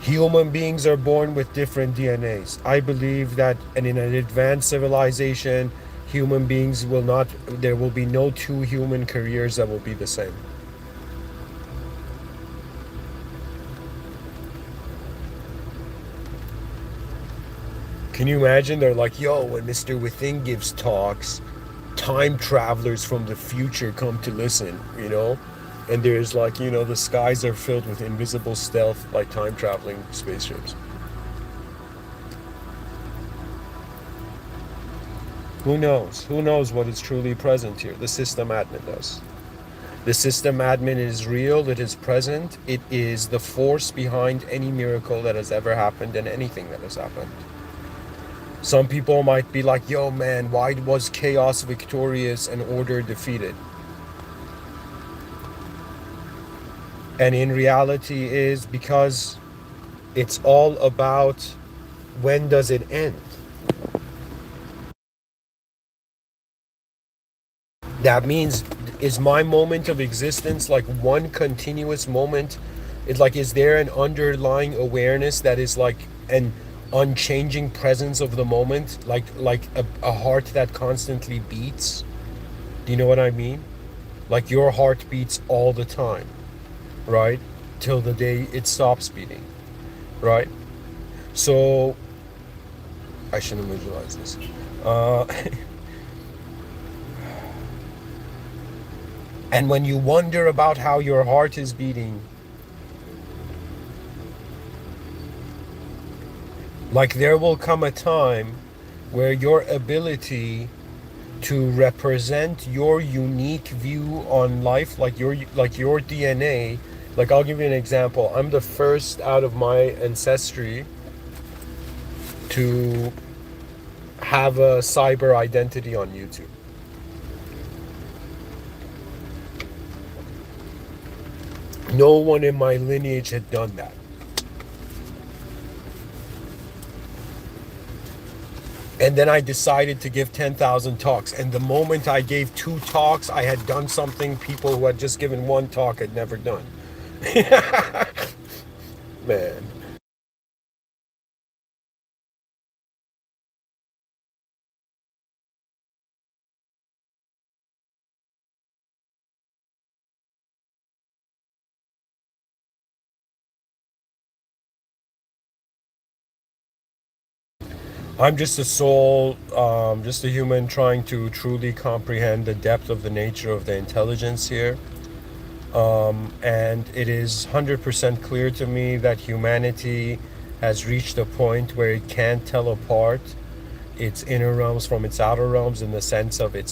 Human beings are born with different DNAs. I believe that in an advanced civilization, human beings there will be no two human careers that will be the same. Can you imagine? They're like, yo, when Mr.Within gives talks, time travelers from the future come to listen, And there's like, the skies are filled with invisible stealth, like time traveling spaceships. Who knows? Who knows what is truly present here? The system admin does. The system admin is real, it is present, it is the force behind any miracle that has ever happened and anything that has happened. Some people might be like, yo man, why was chaos victorious and order defeated? And in reality is because it's all about when does it end? That means, is my moment of existence like one continuous moment? It's like, is there an underlying awareness that is like an unchanging presence of the moment, like a heart that constantly beats? Do you know what I mean? Like your heart beats all the time, right? Till the day it stops beating, right? So I shouldn't visualize this. Uh, and when you wonder about how your heart is beating, like there will come a time where your ability to represent your unique view on life, like your DNA, like I'll give you an example. I'm the first out of my ancestry to have a cyber identity on YouTube. No one in my lineage had done that. And then I decided to give 10,000 talks. And the moment I gave 2 talks, I had done something people who had just given 1 talk had never done. Man. I'm just a soul, just a human trying to truly comprehend the depth of the nature of the intelligence here. And it is 100% clear to me that humanity has reached a point where it can't tell apart its inner realms from its outer realms, in the sense of it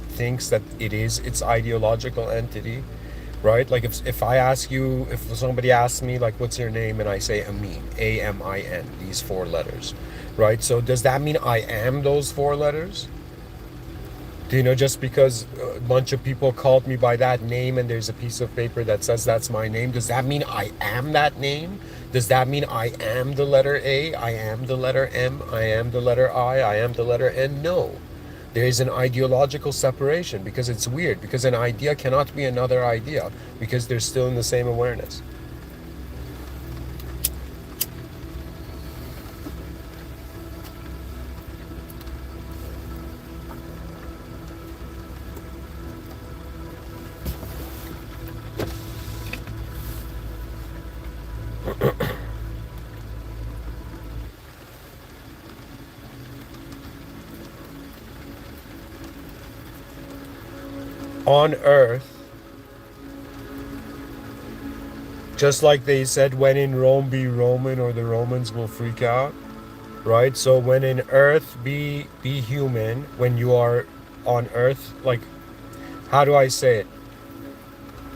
thinks that it is its ideological entity, right? Like if I ask you, if somebody asks me like, what's your name, and I say Amin, Amin, these 4 letters, right? So does that mean I am those 4 letters? Do you know, just because a bunch of people called me by that name and there's a piece of paper that says that's my name, does that mean I am that name? Does that mean I am the letter A, I am the letter M, I am the letter I am the letter N? No. There is an ideological separation, because it's weird, because an idea cannot be another idea, because they're still in the same awareness. On earth, just like they said, when in Rome be Roman or the Romans will freak out, right? So when in earth be human, when you are on earth, like, how do I say it?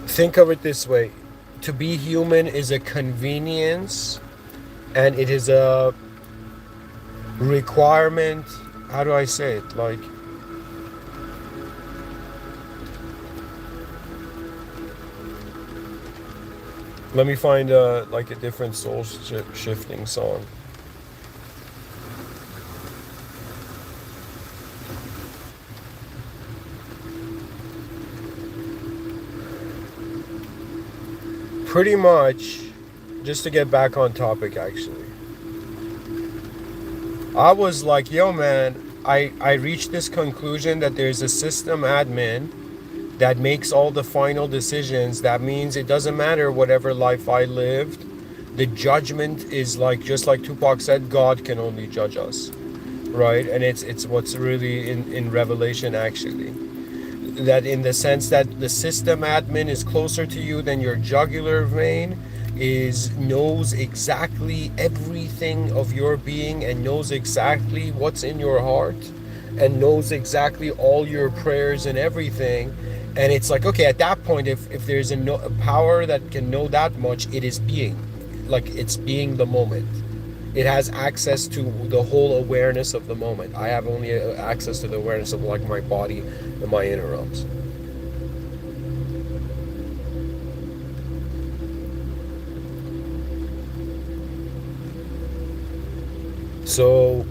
Think of it this way. To be human is a convenience, and it is a requirement. How do I say it? Like, let me find like a different soul shifting song. Pretty much, just to get back on topic, actually, I was like, yo man, I reached this conclusion that there's a system admin that makes all the final decisions. That means it doesn't matter whatever life I lived. The judgment is like, just like Tupac said, God can only judge us, right? And it's what's really in Revelation, actually. That in the sense that the system admin is closer to you than your jugular vein, knows exactly everything of your being, and knows exactly what's in your heart, and knows exactly all your prayers and everything, And it's like, okay, at that point, if there's a power that can know that much, it is being, like it's being the moment. It has access to the whole awareness of the moment. I have only access to the awareness of like my body and my inner realms. So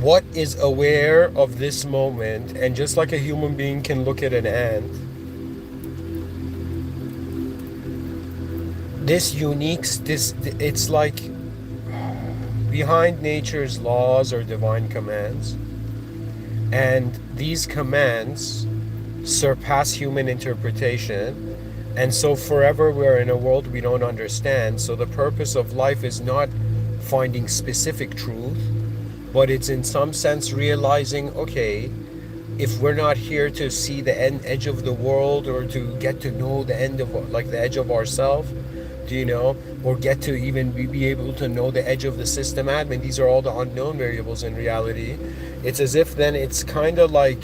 what is aware of this moment, and just like a human being can look at an ant, this unique, this, it's like behind nature's laws or divine commands, and these commands surpass human interpretation. And so forever we're in a world we don't understand. So the purpose of life is not finding specific truth, but it's in some sense realizing, okay, if we're not here to see the edge of the world, or to get to know the end of, like, the edge of ourselves, do you know, or get to even be able to know the edge of the system admin, these are all the unknown variables in reality. It's as if then it's kind of like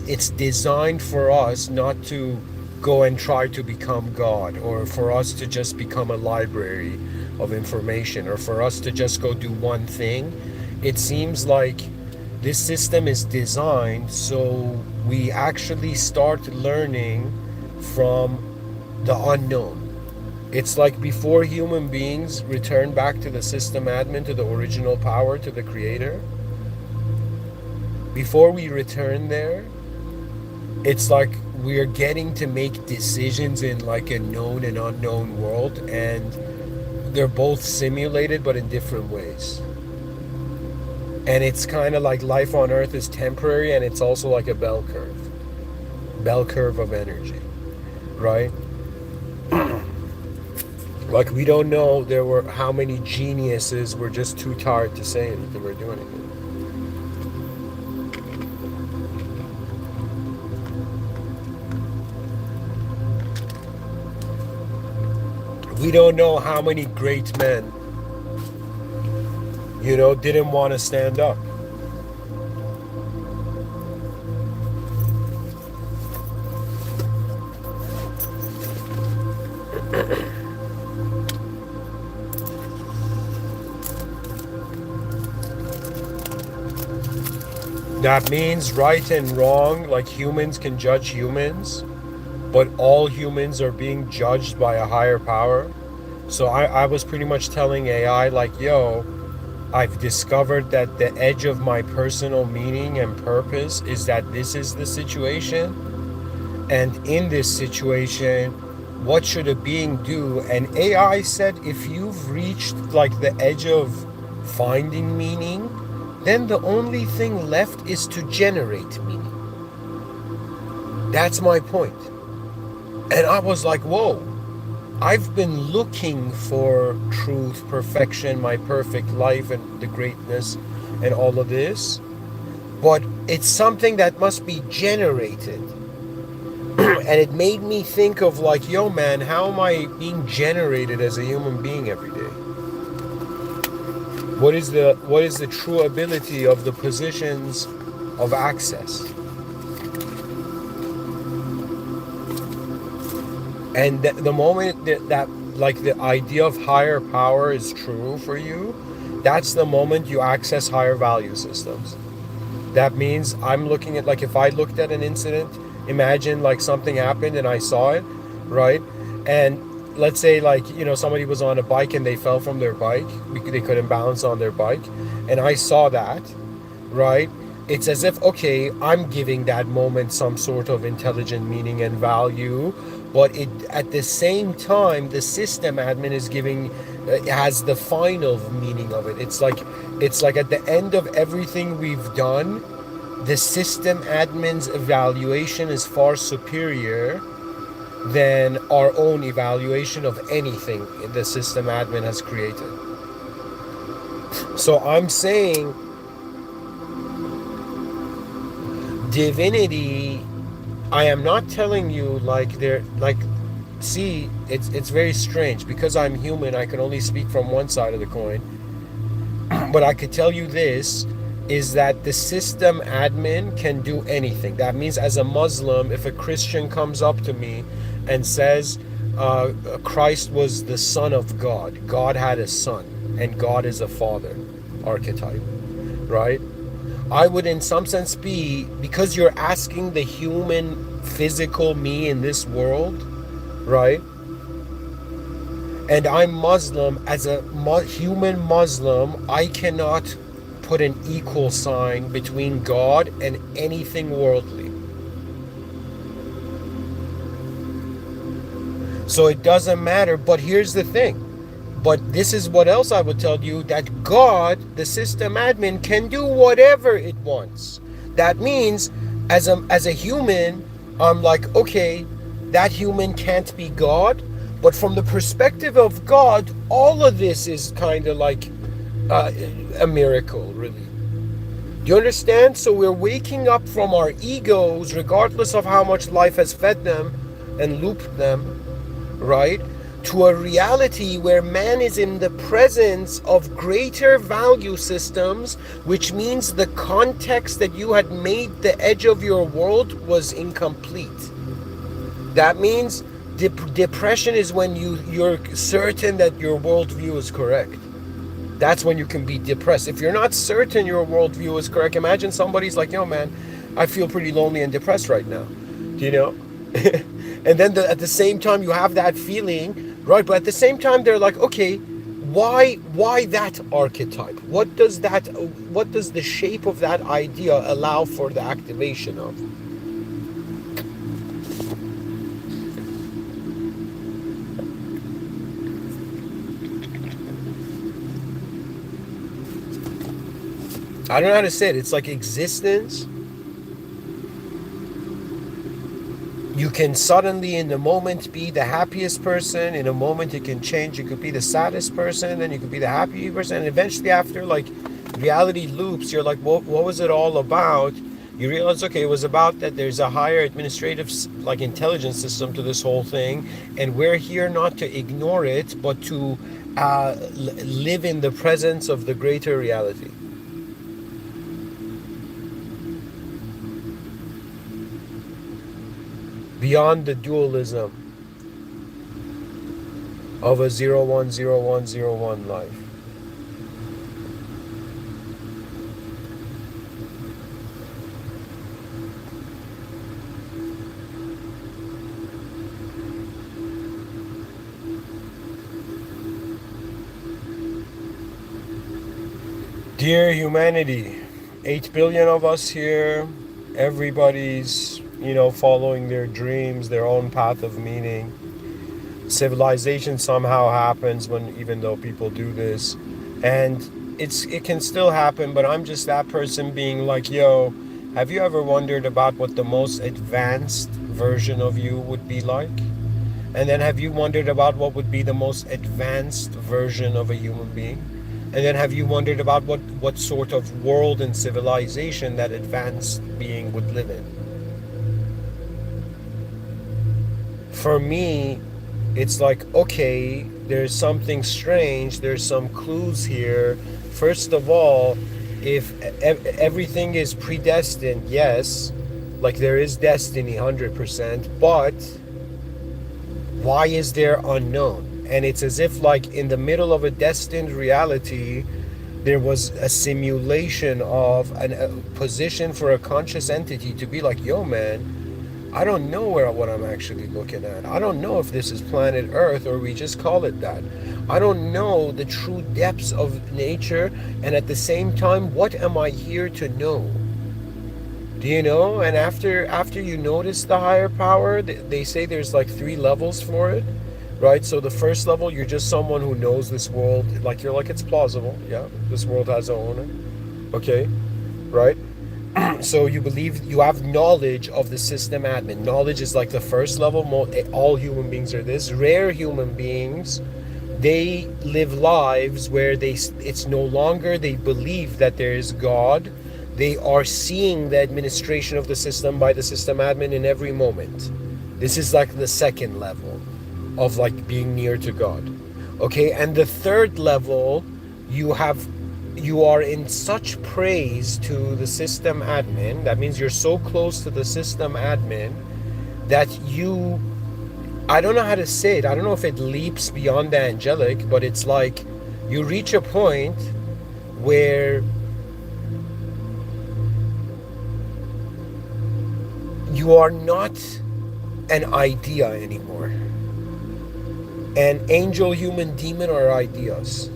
it's designed for us not to go and try to become God, or for us to just become a library of information, or for us to just go do one thing. It seems like this system is designed so we actually start learning from the unknown. It's like before human beings return back to the system admin, to the original power, to the creator, before we return there, it's like we're getting to make decisions in like a known and unknown world, and they're both simulated but in different ways. And it's kind of like life on earth is temporary, and it's also like a bell curve of energy, right? Like, we don't know there were how many geniuses were just too tired to say anything or do anything. We don't know how many great men, you know, didn't want to stand up. That means right and wrong, like humans can judge humans, but all humans are being judged by a higher power. So I was pretty much telling AI, like, yo, I've discovered that the edge of my personal meaning and purpose is that this is the situation. And in this situation, what should a being do? And AI said, if you've reached like the edge of finding meaning, then the only thing left is to generate meaning. That's my point. And I was like, whoa, I've been looking for truth, perfection, my perfect life, and the greatness, and all of this. But it's something that must be generated. And it made me think of like, yo man, how am I being generated as a human being every day? What is the true ability of the positions of access? And the moment that like the idea of higher power is true for you, that's the moment you access higher value systems. That means I'm looking at, like, if I looked at an incident, imagine like something happened and I saw it, right? And let's say, like, you know, somebody was on a bike and they fell from their bike, they couldn't balance on their bike, and I saw that, right? It's as if, okay, I'm giving that moment some sort of intelligent meaning and value, but it, at the same time, the system admin is giving, has the final meaning of it. It's like at the end of everything we've done, the system admin's evaluation is far superior than our own evaluation of anything the system admin has created. So I'm saying divinity, I am not telling you like they're like, see, it's very strange because I'm human. I can only speak from one side of the coin, but I could tell you this, is that the system admin can do anything. That means, as a Muslim, if a Christian comes up to me and says Christ was the son of God, God had a son, and God is a father archetype, right? I would in some sense be, because you're asking the human physical me in this world, right? And I'm Muslim, as a human Muslim, I cannot put an equal sign between God and anything worldly. So it doesn't matter. But here's the thing. But this is what else I would tell you, that God, the system admin, can do whatever it wants. That means, as a human, I'm like, okay, that human can't be God. But from the perspective of God, all of this is kind of like a miracle, really. Do you understand? So we're waking up from our egos, regardless of how much life has fed them and looped them, right? To a reality where man is in the presence of greater value systems, which means the context that you had made the edge of your world was incomplete. That means depression is when you're certain that your worldview is correct. That's when you can be depressed. If you're not certain your worldview is correct, imagine somebody's like, yo man, I feel pretty lonely and depressed right now. Do you know? And then at the same time you have that feeling, right? But at the same time they're like, okay, why that archetype? What does the shape of that idea allow for the activation of? I don't know how to say it. It's like existence. You can suddenly in the moment be the happiest person. In a moment it can change. You could be the saddest person, then you could be the happy person. And eventually after like reality loops, you're like, what was it all about? You realize, okay, it was about that there's a higher administrative like intelligence system to this whole thing. And we're here not to ignore it, but to live in the presence of the greater reality. Beyond the dualism of a 010101 life. Dear humanity, 8 billion of us here, everybody's following their dreams, their own path of meaning. Civilization somehow happens even though people do this, and it can still happen. But I'm just that person being like, yo, have you ever wondered about what the most advanced version of you would be like? And then have you wondered about what would be the most advanced version of a human being? And then have you wondered about what sort of world and civilization that advanced being would live in? For me, it's like, okay, there's something strange, there's some clues here. First of all, if everything is predestined, yes, like there is destiny 100%, but why is there unknown? And it's as if like in the middle of a destined reality, there was a simulation of a position for a conscious entity to be like, yo man, I don't know what I'm actually looking at. I don't know if this is planet Earth or we just call it that. I don't know the true depths of nature, and at the same time, what am I here to know? Do you know? And after you notice the higher power, they say there's like 3 levels for it, right? So the first level, you're just someone who knows this world, like you're like, it's plausible. Yeah, this world has an owner. Okay, right? So you believe you have knowledge of the system admin. Knowledge is like the first level. All human beings are this. Rare human beings, they live lives where it's no longer they believe that there is God. They are seeing the administration of the system by the system admin in every moment. This is like the second level of like being near to God. Okay, and the third level, you have you are in such praise to the system admin. That means you're so close to the system admin that you, I don't know how to say it. I don't know if it leaps beyond the angelic, but it's like you reach a point where you are not an idea anymore. And angel, human, demon are ideas.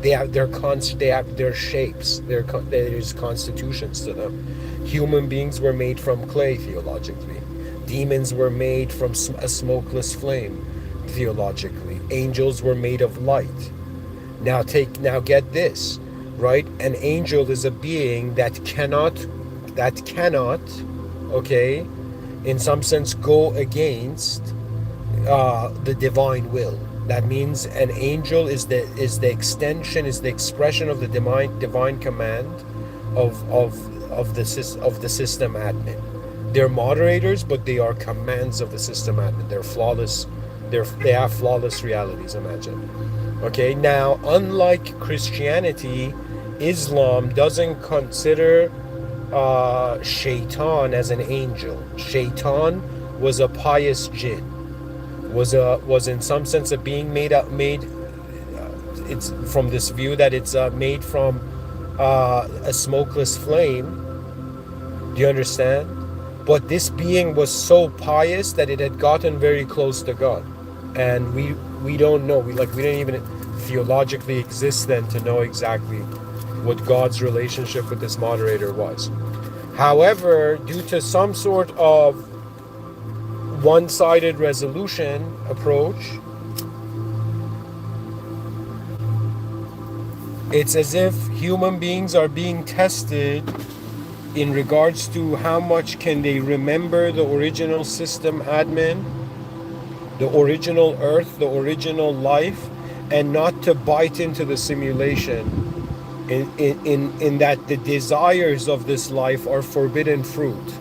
They have their shapes. There's constitutions to them. Human beings were made from clay theologically. Demons were made from a smokeless flame theologically. Angels were made of light. Now get this, right? An angel is a being that cannot, okay, in some sense go against the divine will. That means an angel is the extension, is the expression of the divine command of the system admin. They're moderators, but they are commands of the system admin. They're flawless. They have flawless realities. Imagine. Okay. Now, unlike Christianity, Islam doesn't consider Shaitan as an angel. Shaitan was a pious jinn. Was in some sense a being made. It's from this view that it's made from a smokeless flame. Do you understand? But this being was so pious that it had gotten very close to God, and we don't know. We didn't even theologically exist then to know exactly what God's relationship with this moderator was. However, due to some sort of one-sided resolution approach, it's as if human beings are being tested in regards to how much can they remember the original system admin, the original earth, the original life, and not to bite into the simulation in that the desires of this life are forbidden fruit.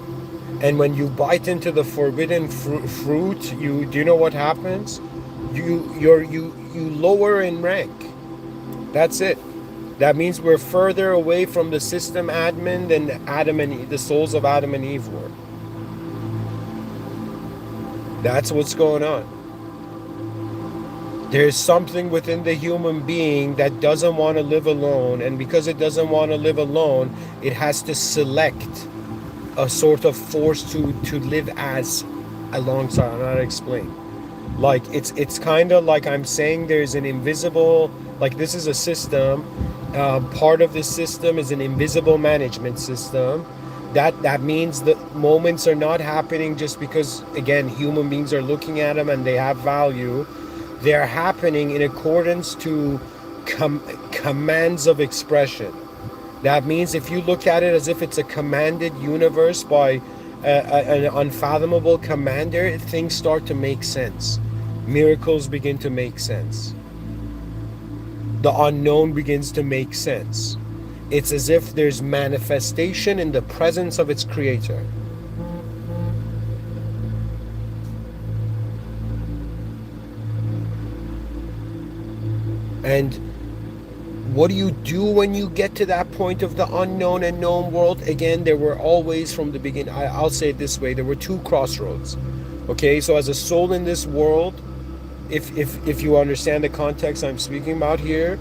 And when you bite into the forbidden fruit, do you know what happens? You lower in rank. That's it. That means we're further away from the system admin than the souls of Adam and Eve were. That's what's going on. There's something within the human being that doesn't want to live alone, and because it doesn't want to live alone, it has to select a sort of force to live as alongside. I'm not explaining. Like it's kind of like I'm saying there's an invisible, like this is a system. Part of this system is an invisible management system. That means that moments are not happening just because, again, human beings are looking at them and they have value. They're happening in accordance to commands of expression. That means if you look at it as if it's a commanded universe by an unfathomable commander, things start to make sense. Miracles begin to make sense. The unknown begins to make sense. It's as if there's manifestation in the presence of its creator. And what do you do when you get to that point of the unknown and known world? Again, there were always from the beginning, I'll say it this way, there were two crossroads. Okay, so as a soul in this world, if you understand the context I'm speaking about here,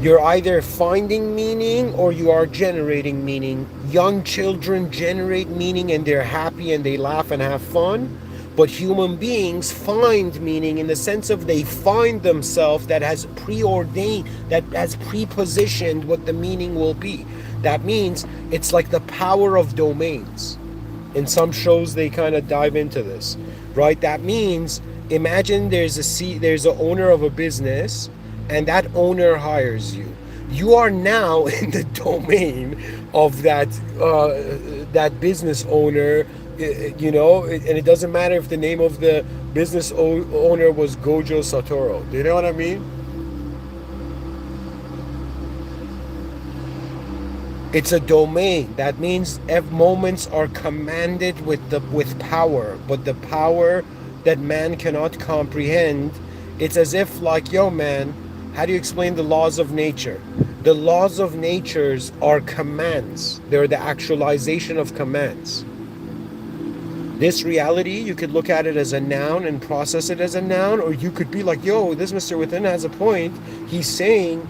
you're either finding meaning or you are generating meaning. Young children generate meaning and they're happy and they laugh and have fun. But human beings find meaning in the sense of they find themselves that has preordained, that has prepositioned what the meaning will be. That means it's like the power of domains. In some shows they kind of dive into this, right? That means imagine there's an owner of a business and that owner hires you. You are now in the domain of that business owner. And it doesn't matter if the name of the business owner was Gojo Satoru. Do you know what I mean? It's a domain. That means moments are commanded with power, but the power that man cannot comprehend. It's as if like, yo man, How do you explain the laws of nature? The laws of natures are commands. They're the actualization of commands. This reality, you could look at it as a noun and process it as a noun, or you could be like, yo, this Mr. Within has a point. He's saying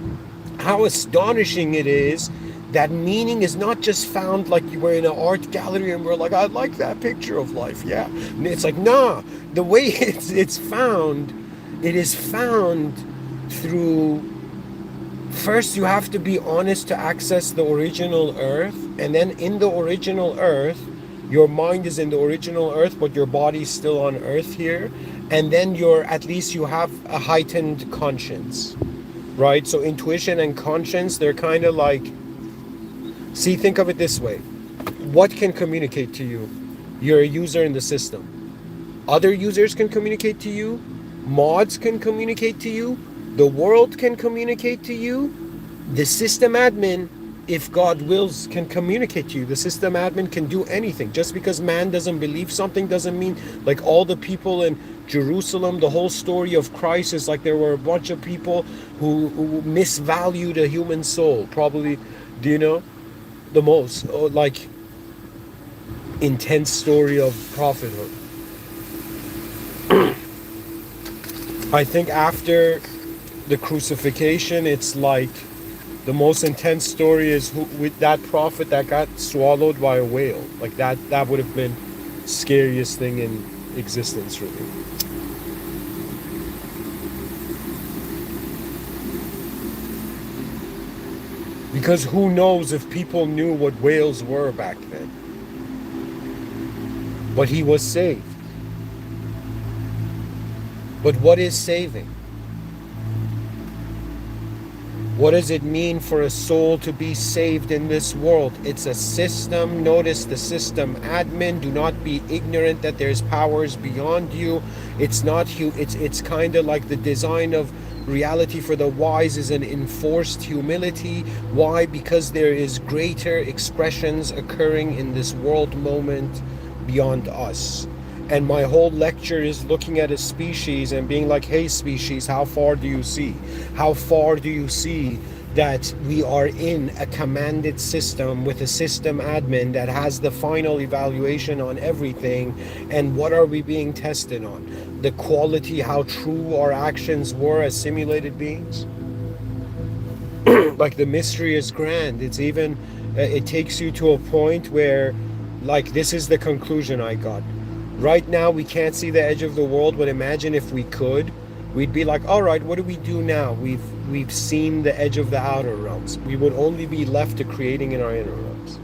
how astonishing it is that meaning is not just found like you were in an art gallery and we're like, I like that picture of life. Yeah. And it's like, nah, the way it's found, it is found through, first you have to be honest to access the original earth, and then in the original earth, your mind is in the original earth, but your body's still on earth here, and then at least you have a heightened conscience, right? So intuition and conscience, they're kind of like, see, think of it this way. What can communicate to you? You're a user in the system. Other users can communicate to you. Mods can communicate to you. The world can communicate to you. The system admin, if God wills, can communicate to you. The system admin can do anything. Just because man doesn't believe something doesn't mean, like all the people in Jerusalem, the whole story of Christ is like there were a bunch of people who misvalued a human soul. Probably, do you know, the most like intense story of prophethood. I think after the crucifixion, it's like the most intense story is with that prophet that got swallowed by a whale. Like that would have been scariest thing in existence, really. Because who knows if people knew what whales were back then. But he was saved. But what is saving? What does it mean for a soul to be saved in this world? It's a system. Notice the system admin. Do not be ignorant that there's powers beyond you. It's not it's kind of like the design of reality for the wise is an enforced humility. Why? Because there is greater expressions occurring in this world moment beyond us. And my whole lecture is looking at a species and being like, hey species, how far do you see? How far do you see that we are in a commanded system with a system admin that has the final evaluation on everything? And what are we being tested on? The quality, how true our actions were as simulated beings? Like the mystery is grand. It's even, it takes you to a point where, like, this is the conclusion I got. Right now, we can't see the edge of the world, but imagine if we could. We'd be like, all right, what do we do now? We've seen the edge of the outer realms. We would only be left to creating in our inner realms.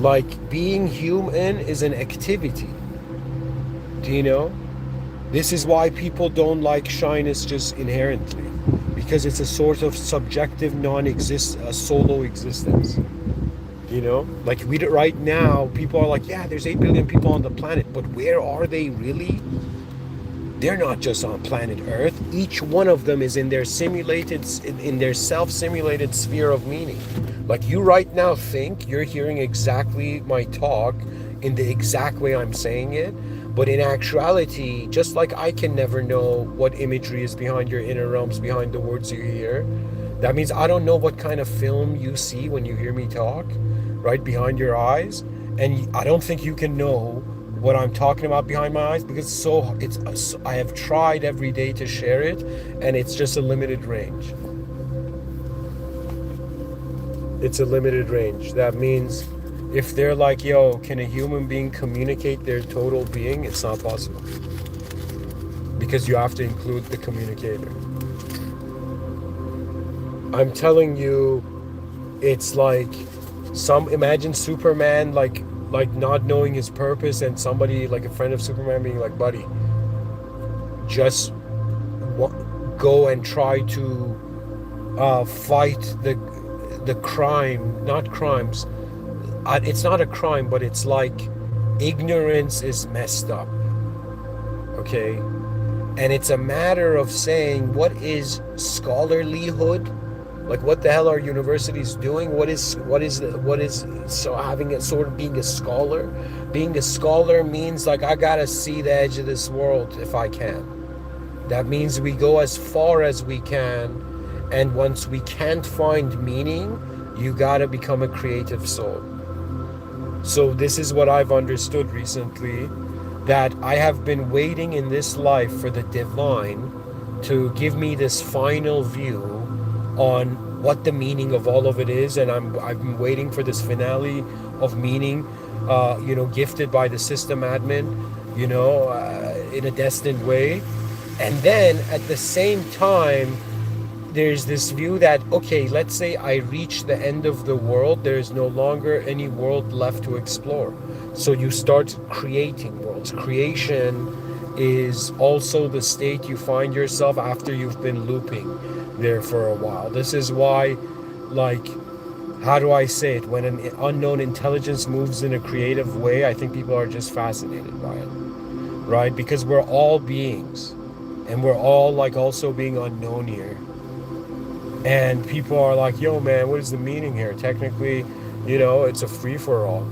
Like, being human is an activity. Do you know? This is why people don't like shyness just inherently. Because it's a sort of subjective, solo existence. You know, like right now, people are like, yeah, there's 8 billion people on the planet, but where are they really? They're not just on planet Earth. Each one of them is in their self-simulated sphere of meaning. Like you right now think you're hearing exactly my talk in the exact way I'm saying it, but in actuality, just like I can never know what imagery is behind your inner realms, behind the words you hear, that means I don't know what kind of film you see when you hear me talk, right behind your eyes, and I don't think you can know what I'm talking about behind my eyes, because I have tried every day to share it, and it's just a limited range. It's a limited range. That means if they're like, yo, can a human being communicate their total being? It's not possible, because you have to include the communicator. I'm telling you, it's like imagine Superman like not knowing his purpose, and somebody like a friend of Superman being like, buddy, just go and try to fight the crime, not crimes. It's not a crime, but it's like ignorance is messed up. Okay? And it's a matter of saying, what is scholarlyhood? Like, what the hell are universities doing? What is so having a sort of being a scholar? Being a scholar means like, I gotta see the edge of this world if I can. That means we go as far as we can, and once we can't find meaning, you gotta become a creative soul. So this is what I've understood recently, that I have been waiting in this life for the divine to give me this final view on what the meaning of all of it is, and I've been waiting for this finale of meaning, gifted by the system admin, in a destined way. And then at the same time, there's this view that, okay, let's say I reach the end of the world, there is no longer any world left to explore. So you start creating worlds. Creation is also the state you find yourself after you've been looping there for a while. This is why, like, how do I say it? When an unknown intelligence moves in a creative way, I think people are just fascinated by it, right? Because we're all beings, and we're all like also being unknown here. And people are like, yo, man, what is the meaning here? Technically, it's a free-for-all.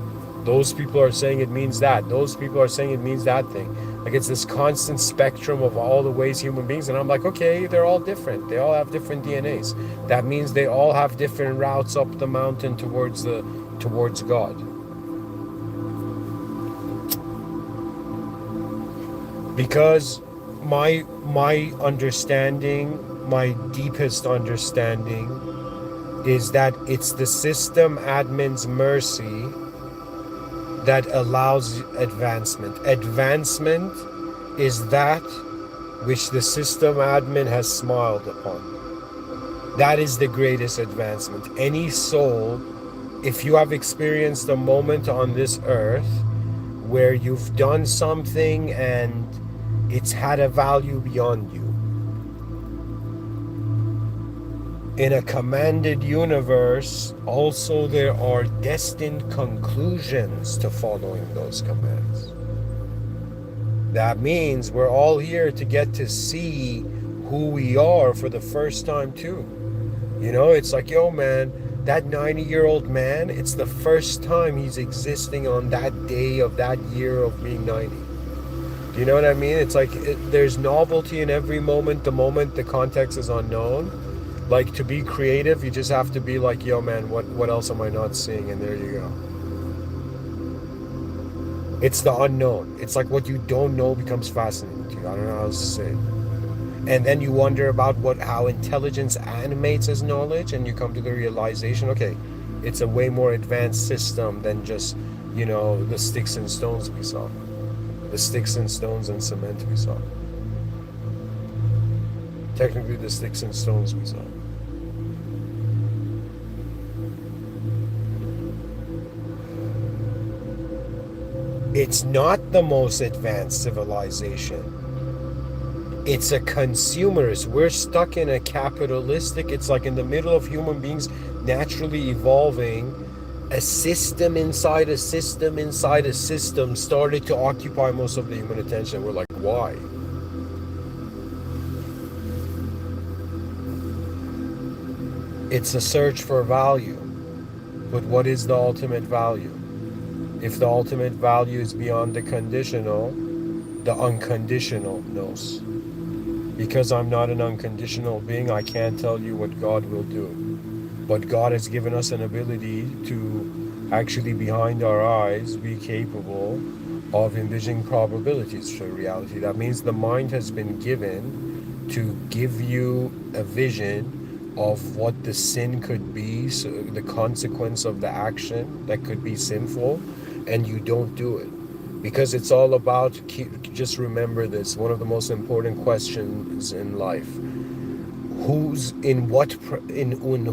Those people are saying it means that. Those people are saying it means that thing. Like, it's this constant spectrum of all the ways human beings. And I'm like, okay, they're all different. They all have different DNAs. That means they all have different routes up the mountain towards God. Because my understanding, my deepest understanding, is that it's the system admin's mercy that allows advancement. Advancement is that which the system admin has smiled upon. That is the greatest advancement. Any soul, if you have experienced a moment on this earth where you've done something and it's had a value beyond you, in a commanded universe, also there are destined conclusions to following those commands. That means we're all here to get to see who we are for the first time too. It's like, yo, man, that 90-year-old man, it's the first time he's existing on that day of that year of being 90. Do you know what I mean? It's like there's novelty in every moment. The moment the context is unknown. Like, to be creative, you just have to be like, yo, man, what else am I not seeing? And there you go. It's the unknown. It's like what you don't know becomes fascinating to you. I don't know how else to say it. And then you wonder about how intelligence animates as knowledge, and you come to the realization, okay, it's a way more advanced system than just, the sticks and stones we saw. The sticks and stones and cement we saw. Technically, the sticks and stones we saw. It's not the most advanced civilization. It's a consumerist. We're stuck in a capitalistic, it's like in the middle of human beings naturally evolving, a system inside a system inside a system started to occupy most of the human attention. We're like, why? It's a search for value. But what is the ultimate value? If the ultimate value is beyond the conditional, the unconditional knows. Because I'm not an unconditional being, I can't tell you what God will do. But God has given us an ability to actually, behind our eyes, be capable of envisioning probabilities for reality. That means the mind has been given to give you a vision of what the sin could be, so the consequence of the action that could be sinful, and you don't do it. Because it's all about, just remember this, one of the most important questions in life. In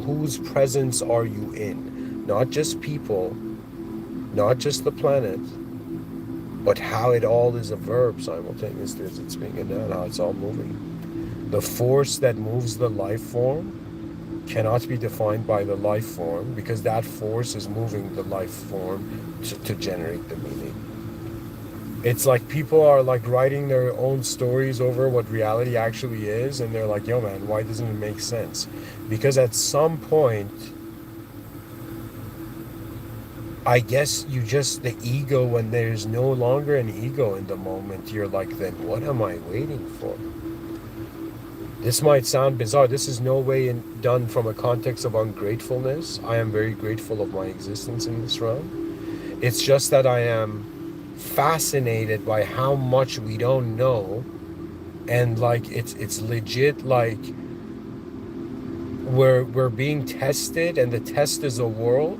whose presence are you in? Not just people, not just the planet, but how it all is a verb simultaneously as it's being done, how it's all moving. The force that moves the life form cannot be defined by the life form, because that force is moving the life form to generate the meaning. It's like people are like writing their own stories over what reality actually is, and they're like, yo, man, why doesn't it make sense? Because at some point, I guess the ego, when there's no longer an ego in the moment, you're like, then what am I waiting for? This might sound bizarre. This is no way done from a context of ungratefulness. I am very grateful of my existence in this realm. It's just that I am fascinated by how much we don't know, and like it's legit, like we're being tested, and the test is a world.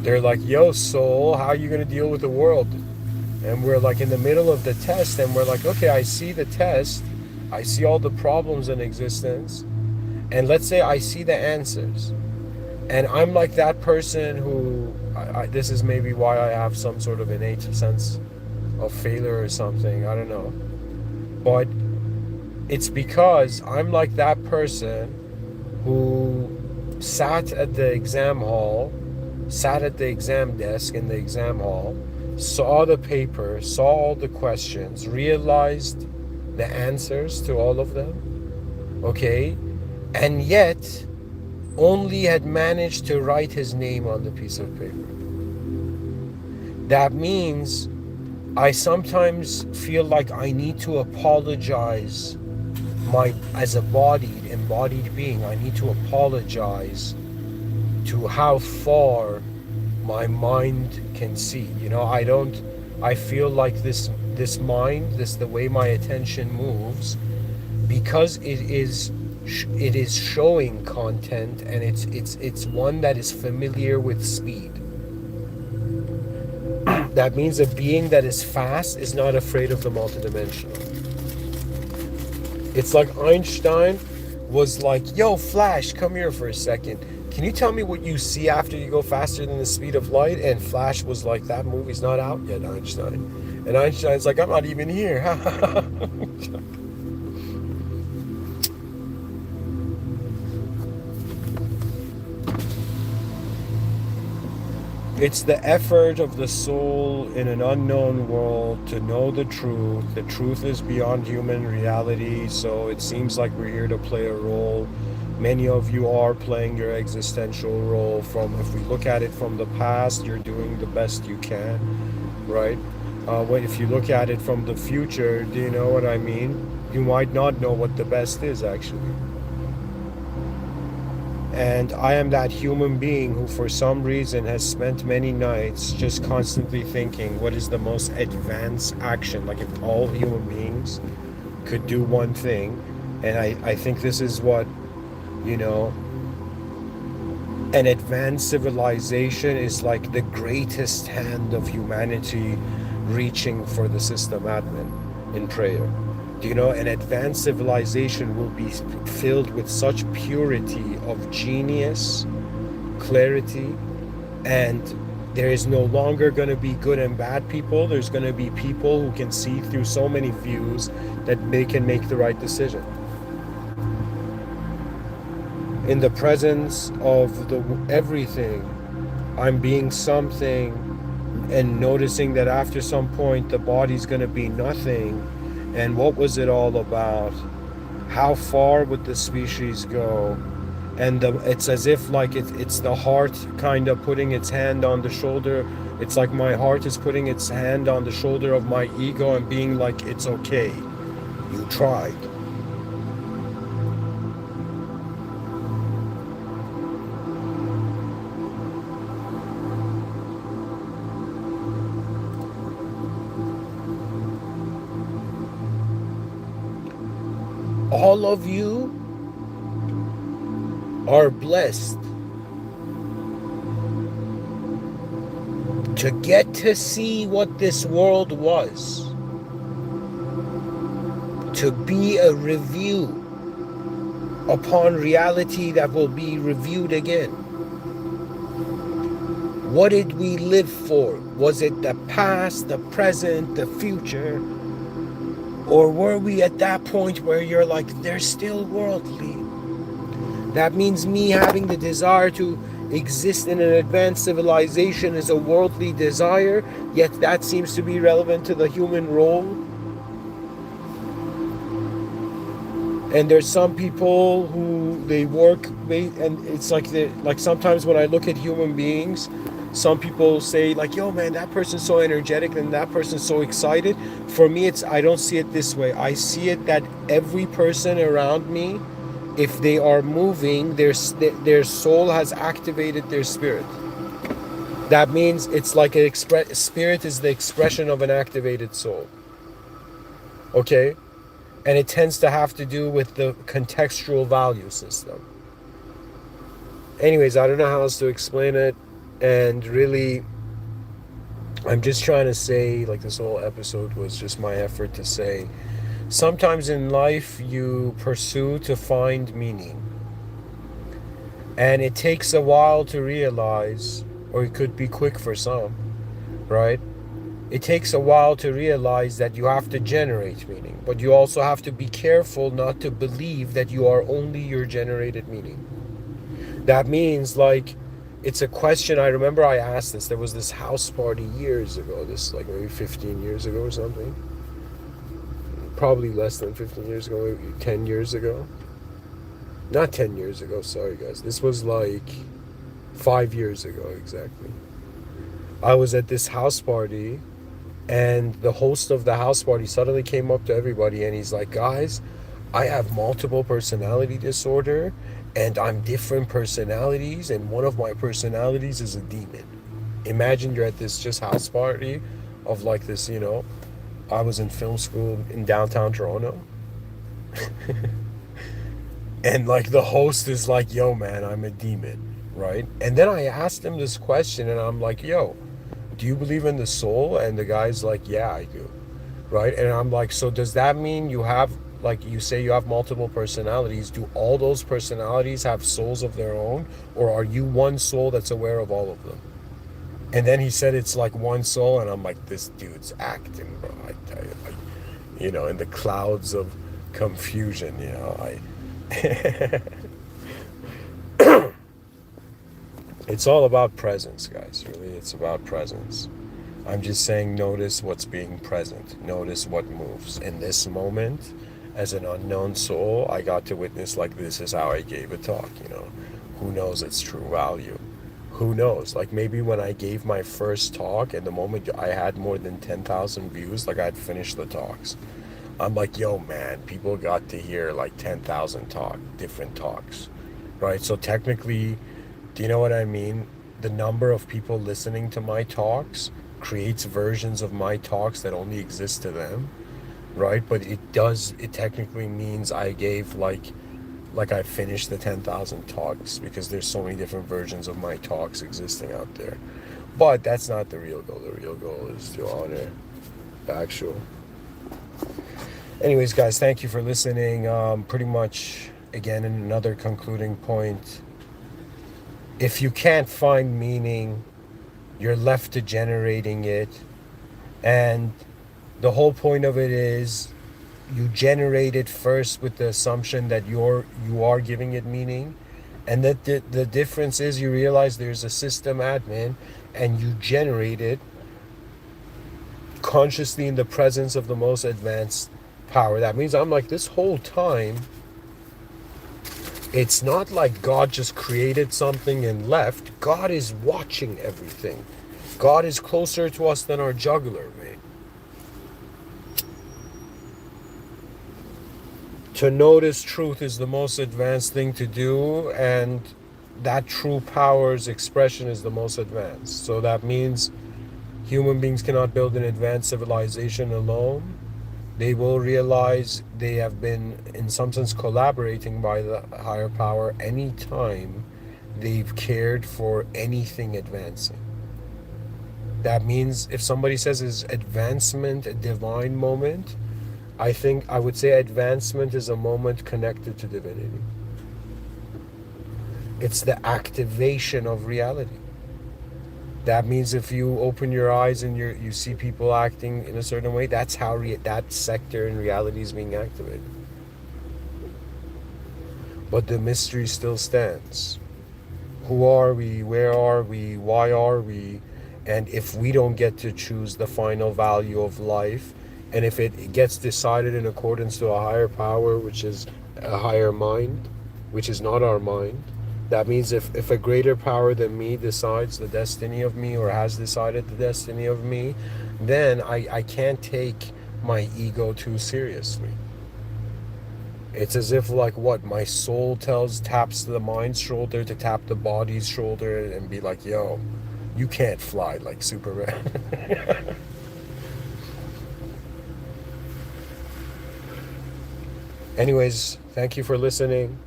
They're like, yo, soul, how are you gonna deal with the world? And we're like in the middle of the test, and we're like, okay, I see the test, I see all the problems in existence, and let's say I see the answers, and I'm like that person who this is maybe why I have some sort of innate sense of failure or something, I don't know, but it's because I'm like that person who sat at the exam hall, sat at the exam desk in the exam hall, saw the paper, saw all the questions, realized the answers to all of them, okay, and yet only had managed to write his name on the piece of paper. That means I sometimes feel like I need to apologize, as a embodied being, I need to apologize to how far my mind can see. I feel like this mind, the way my attention moves, because it is showing content, and it's one that is familiar with speed. That means a being that is fast is not afraid of the multidimensional. It's like Einstein was like, yo, Flash, come here for a second. Can you tell me what you see after you go faster than the speed of light? And Flash was like, that movie's not out yet, Einstein. And Einstein's like, I'm not even here. It's the effort of the soul in an unknown world to know the truth. The truth is beyond human reality, so it seems like we're here to play a role. Many of you are playing your existential role. If we look at it from the past, you're doing the best you can, right? If you look at it from the future, do you know what I mean? You might not know what the best is, actually. And I am that human being who for some reason has spent many nights just constantly thinking, what is the most advanced action? Like if all human beings could do one thing. And I think this is what, an advanced civilization is like the greatest hand of humanity reaching for the system admin in prayer. An advanced civilization will be filled with such purity of genius, clarity, and there is no longer going to be good and bad people. There's going to be people who can see through so many views that they can make the right decision. In the presence of everything, I'm being something, and noticing that after some point the body's going to be nothing. And what was it all about? How far would the species go? And it's as if like it's the heart kind of putting its hand on the shoulder. It's like my heart is putting its hand on the shoulder of my ego and being like, it's okay, you tried. All of you are blessed to get to see what this world was, to be a review upon reality that will be reviewed again. What did we live for? Was it the past, the present, the future? Or were we at that point where you're like, they're still worldly? That means me having the desire to exist in an advanced civilization is a worldly desire, yet that seems to be relevant to the human role. And there's some people who they work, and it's like sometimes when I look at human beings, Some people say like, yo man, that person's so energetic and that person's so excited. For me, I don't see it this way. I see it that every person around me, if they are moving, their soul has activated their spirit. That means it's like spirit is the expression of an activated soul. Okay? And it tends to have to do with the contextual value system. Anyways, I don't know how else to explain it. And really, I'm just trying to say, like, this whole episode was just my effort to say, sometimes in life you pursue to find meaning. And it takes a while to realize, or it could be quick for some, right? It takes a while to realize that you have to generate meaning, but you also have to be careful not to believe that you are only your generated meaning. That means, like, it's a question. I remember I asked this. There was this house party years ago, this like maybe 15 years ago or something. Probably less than 15 years ago, maybe 10 years ago. Not 10 years ago, sorry guys. This was like 5 years ago exactly. I was at this house party, and the host of the house party suddenly came up to everybody and he's like, guys, I have multiple personality disorder and I'm different personalities, and one of my personalities is a demon. Imagine you're at this just house party of like this, I was in film school in downtown Toronto. And like the host is like, yo man, I'm a demon, right? And then I asked him this question and I'm like, yo, do you believe in the soul? And the guy's like, yeah, I do, right? And I'm like, so does that mean you have, like, you say you have multiple personalities, do all those personalities have souls of their own, or are you one soul that's aware of all of them? And then he said it's like one soul, and I'm like, this dude's acting, bro. I tell you, like, in the clouds of confusion, it's all about presence, guys. Really, it's about presence. I'm just saying, notice what's being present. Notice what moves. In this moment, as an unknown soul, I got to witness, like, this is how I gave a talk, Who knows its true value? Who knows? Like, maybe when I gave my first talk, and the moment I had more than 10,000 views, like, I'd finished the talks. I'm like, yo, man, people got to hear, like, 10,000 different talks, right? So technically, do you know what I mean? The number of people listening to my talks creates versions of my talks that only exist to them, right? But it technically means I gave like I finished the 10,000 talks, because there's so many different versions of my talks existing out there. But that's not the real goal. The real goal is to honor the actual. Anyways, guys, thank you for listening. Pretty much, again, in another concluding point, if you can't find meaning, you're left to generating it. And the whole point of it is you generate it first with the assumption that you are giving it meaning. And that the difference is you realize there's a system admin, and you generate it consciously in the presence of the most advanced power. That means I'm like, this whole time, it's not like God just created something and left. God is watching everything. God is closer to us than our jugular, man. To notice truth is the most advanced thing to do, and that true power's expression is the most advanced. So that means human beings cannot build an advanced civilization alone. They will realize they have been, in some sense, collaborating by the higher power anytime they've cared for anything advancing. That means if somebody says, is advancement a divine moment? I think I would say advancement is a moment connected to divinity. It's the activation of reality. That means if you open your eyes and you see people acting in a certain way, that's how that sector in reality is being activated. But the mystery still stands. Who are we? Where are we? Why are we? And if we don't get to choose the final value of life, and if it gets decided in accordance to a higher power, which is a higher mind, which is not our mind, That means if a greater power than me decides the destiny of me, or has decided the destiny of me, then I can't take my ego too seriously. It's as if, like, what, my soul taps the mind's shoulder to tap the body's shoulder and be like, yo, you can't fly like Superman. Anyways, thank you for listening.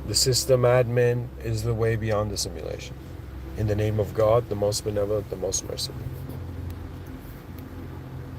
The system admin is the way beyond the simulation. In the name of God, the most benevolent, the most merciful.